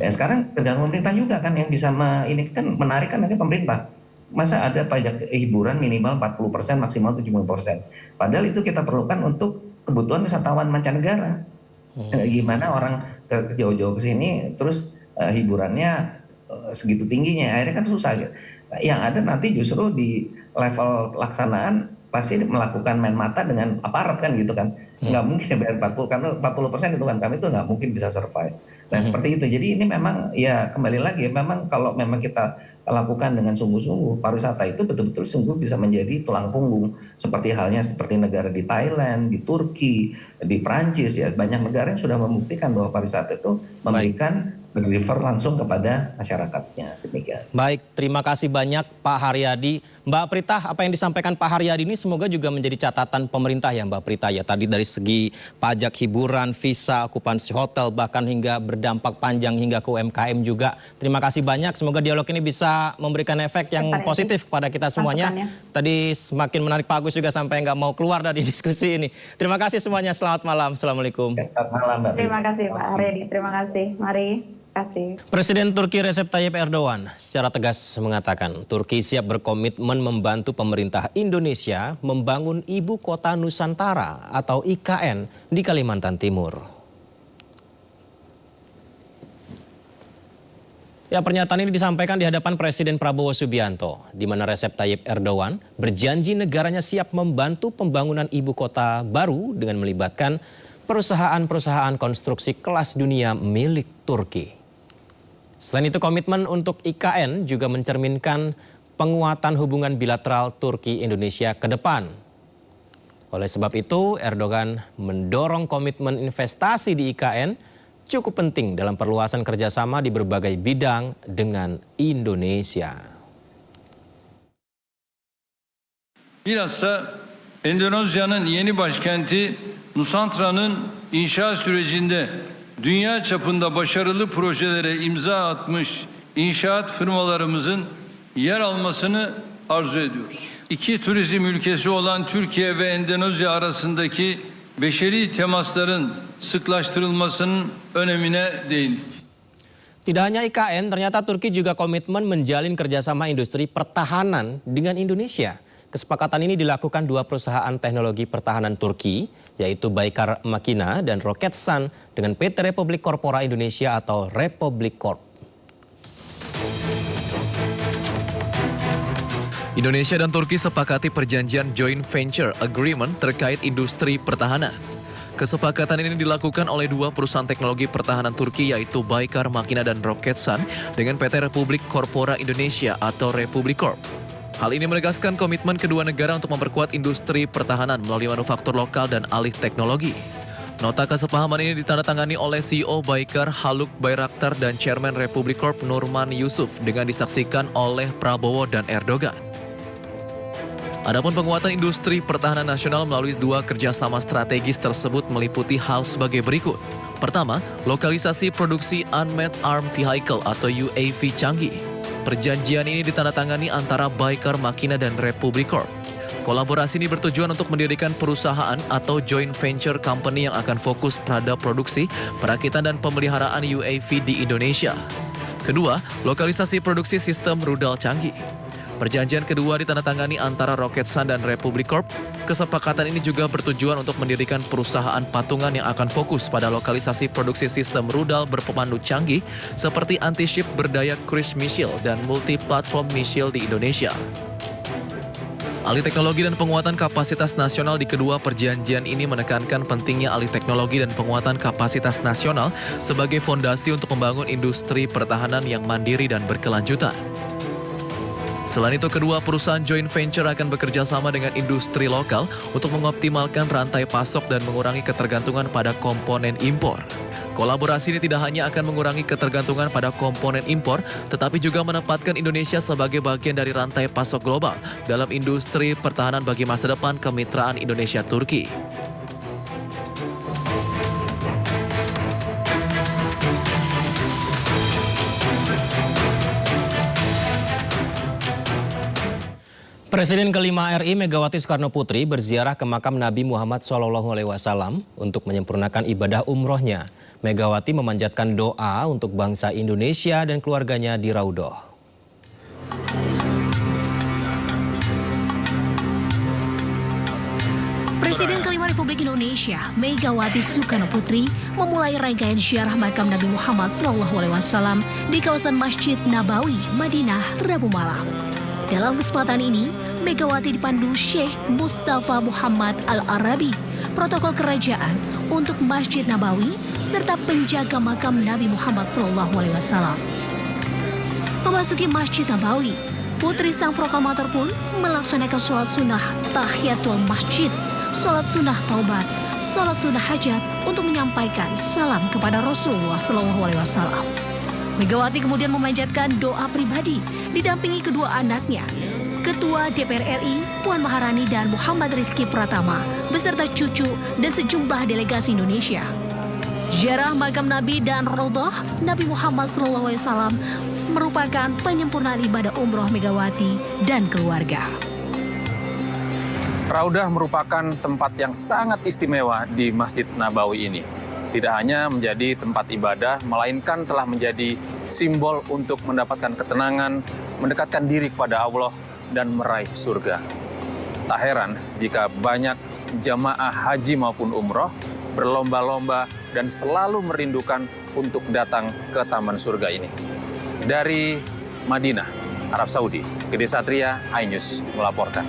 Ya, sekarang tergantung pemerintah juga kan yang bisa ini kan menarik kan nanti pemerintah. Masa ada pajak hiburan minimal 40%, maksimal 70%. Padahal itu kita perlukan untuk kebutuhan wisatawan mancanegara. Gimana orang ke jauh-jauh ke sini terus hiburannya segitu tingginya, akhirnya kan susah gitu. Yang ada nanti justru di level pelaksanaan pasti melakukan main mata dengan aparat kan gitu kan. Nggak mungkin bayar 40, karena 40% itu kan kami itu nggak mungkin bisa survive. Nah seperti itu. Jadi ini memang ya kembali lagi, memang kalau memang kita lakukan dengan sungguh-sungguh, pariwisata itu betul-betul sungguh bisa menjadi tulang punggung. Seperti halnya seperti negara di Thailand, di Turki, di Prancis ya. Banyak negara yang sudah membuktikan bahwa pariwisata itu memberikan deliver langsung kepada masyarakatnya. Demikian. Baik, terima kasih banyak Pak Haryadi. Mbak Prita, apa yang disampaikan Pak Haryadi ini semoga juga menjadi catatan pemerintah ya Mbak Prita ya. Tadi dari segi pajak hiburan, visa, okupansi hotel, bahkan hingga berdampak panjang hingga ke UMKM juga. Terima kasih banyak, semoga dialog ini bisa memberikan efek yang positif kepada kita semuanya. Tadi semakin menarik Pak Agus juga sampai nggak mau keluar dari diskusi ini. Terima kasih semuanya, selamat malam. Assalamualaikum. Selamat malam Mbak. Terima kasih Pak Haryadi, terima kasih. Mari. Presiden Turki Recep Tayyip Erdogan secara tegas mengatakan Turki siap berkomitmen membantu pemerintah Indonesia membangun Ibu Kota Nusantara atau IKN di Kalimantan Timur. Ya, pernyataan ini disampaikan di hadapan Presiden Prabowo Subianto, di mana Recep Tayyip Erdogan berjanji negaranya siap membantu pembangunan ibu kota baru dengan melibatkan perusahaan-perusahaan konstruksi kelas dunia milik Turki. Selain itu, komitmen untuk IKN juga mencerminkan penguatan hubungan bilateral Turki-Indonesia ke depan. Oleh sebab itu, Erdogan mendorong komitmen investasi di IKN cukup penting dalam perluasan kerjasama di berbagai bidang dengan Indonesia. Bilhassa Endonezya'nın yeni başkenti Nusantra'nın inşa sürecinde dünya çapında başarılı projelere imza atmış inşaat firmalarımızın yer almasını arzu ediyoruz. İki turizm ülkesi olan Türkiye ve Endonezya arasındaki beşeri temasların sıklaştırılmasının önemine değindik. Tidak hanya IKN, ternyata Turki juga komitmen menjalin kerjasama industri pertahanan dengan Indonesia. Kesepakatan ini dilakukan dua perusahaan teknologi pertahanan Turki, yaitu Baykar Makina dan Roketsan dengan PT Republik Corpora Indonesia atau Republic Corp. Indonesia dan Turki sepakati perjanjian Joint Venture Agreement terkait industri pertahanan. Kesepakatan ini dilakukan oleh dua perusahaan teknologi pertahanan Turki yaitu Baykar Makina dan Roketsan dengan PT Republik Corpora Indonesia atau Republic Corp. Hal ini menegaskan komitmen kedua negara untuk memperkuat industri pertahanan melalui manufaktur lokal dan alih teknologi. Nota kesepahaman ini ditandatangani oleh CEO Baykar Haluk Bayraktar dan Chairman Republic Corp Nurman Yusuf dengan disaksikan oleh Prabowo dan Erdogan. Adapun penguatan industri pertahanan nasional melalui dua kerjasama strategis tersebut meliputi hal sebagai berikut. Pertama, lokalisasi produksi Unmanned Armed Vehicle atau UAV canggih. Perjanjian ini ditandatangani antara Baykar Makina dan Republic Corp. Kolaborasi ini bertujuan untuk mendirikan perusahaan atau joint venture company yang akan fokus pada produksi, perakitan dan pemeliharaan UAV di Indonesia. Kedua, lokalisasi produksi sistem rudal canggih. Perjanjian kedua ditandatangani antara Roketsan dan Republic Corp. Kesepakatan ini juga bertujuan untuk mendirikan perusahaan patungan yang akan fokus pada lokalisasi produksi sistem rudal berpemandu canggih seperti anti-ship berdaya cruise missile dan multi-platform missile di Indonesia. Alih teknologi dan penguatan kapasitas nasional di kedua perjanjian ini menekankan pentingnya alih teknologi dan penguatan kapasitas nasional sebagai fondasi untuk membangun industri pertahanan yang mandiri dan berkelanjutan. Selain itu, kedua perusahaan joint venture akan bekerja sama dengan industri lokal untuk mengoptimalkan rantai pasok dan mengurangi ketergantungan pada komponen impor. Kolaborasi ini tidak hanya akan mengurangi ketergantungan pada komponen impor, tetapi juga menempatkan Indonesia sebagai bagian dari rantai pasok global dalam industri pertahanan bagi masa depan kemitraan Indonesia-Turki. Presiden kelima RI Megawati Soekarno Putri berziarah ke makam Nabi Muhammad SAW untuk menyempurnakan ibadah umrohnya. Megawati memanjatkan doa untuk bangsa Indonesia dan keluarganya di Raudhoh. Presiden kelima Republik Indonesia Megawati Soekarno Putri memulai rangkaian ziarah makam Nabi Muhammad SAW di kawasan Masjid Nabawi, Madinah, Rabu malam. Dalam kesempatan ini, Megawati dipandu Syekh Mustafa Muhammad Al-Arabi, protokol kerajaan untuk Masjid Nabawi, serta penjaga makam Nabi Muhammad SAW. Memasuki Masjid Nabawi, Putri Sang Proklamator pun melaksanakan sholat sunnah Tahiyatul Masjid, sholat sunnah Taubat, sholat sunnah Hajat untuk menyampaikan salam kepada Rasulullah SAW. Megawati kemudian memanjatkan doa pribadi didampingi kedua anaknya, Ketua DPR RI Puan Maharani dan Muhammad Rizky Pratama beserta cucu dan sejumlah delegasi Indonesia. Ziarah makam Nabi dan Raudhoh Nabi Muhammad SAW merupakan penyempurnaan ibadah umroh Megawati dan keluarga. Raudhoh merupakan tempat yang sangat istimewa di Masjid Nabawi ini. Tidak hanya menjadi tempat ibadah, melainkan telah menjadi simbol untuk mendapatkan ketenangan, mendekatkan diri kepada Allah, dan meraih surga. Tak heran jika banyak jamaah haji maupun umroh berlomba-lomba dan selalu merindukan untuk datang ke Taman Surga ini. Dari Madinah, Arab Saudi, Gede Satria, iNews melaporkan.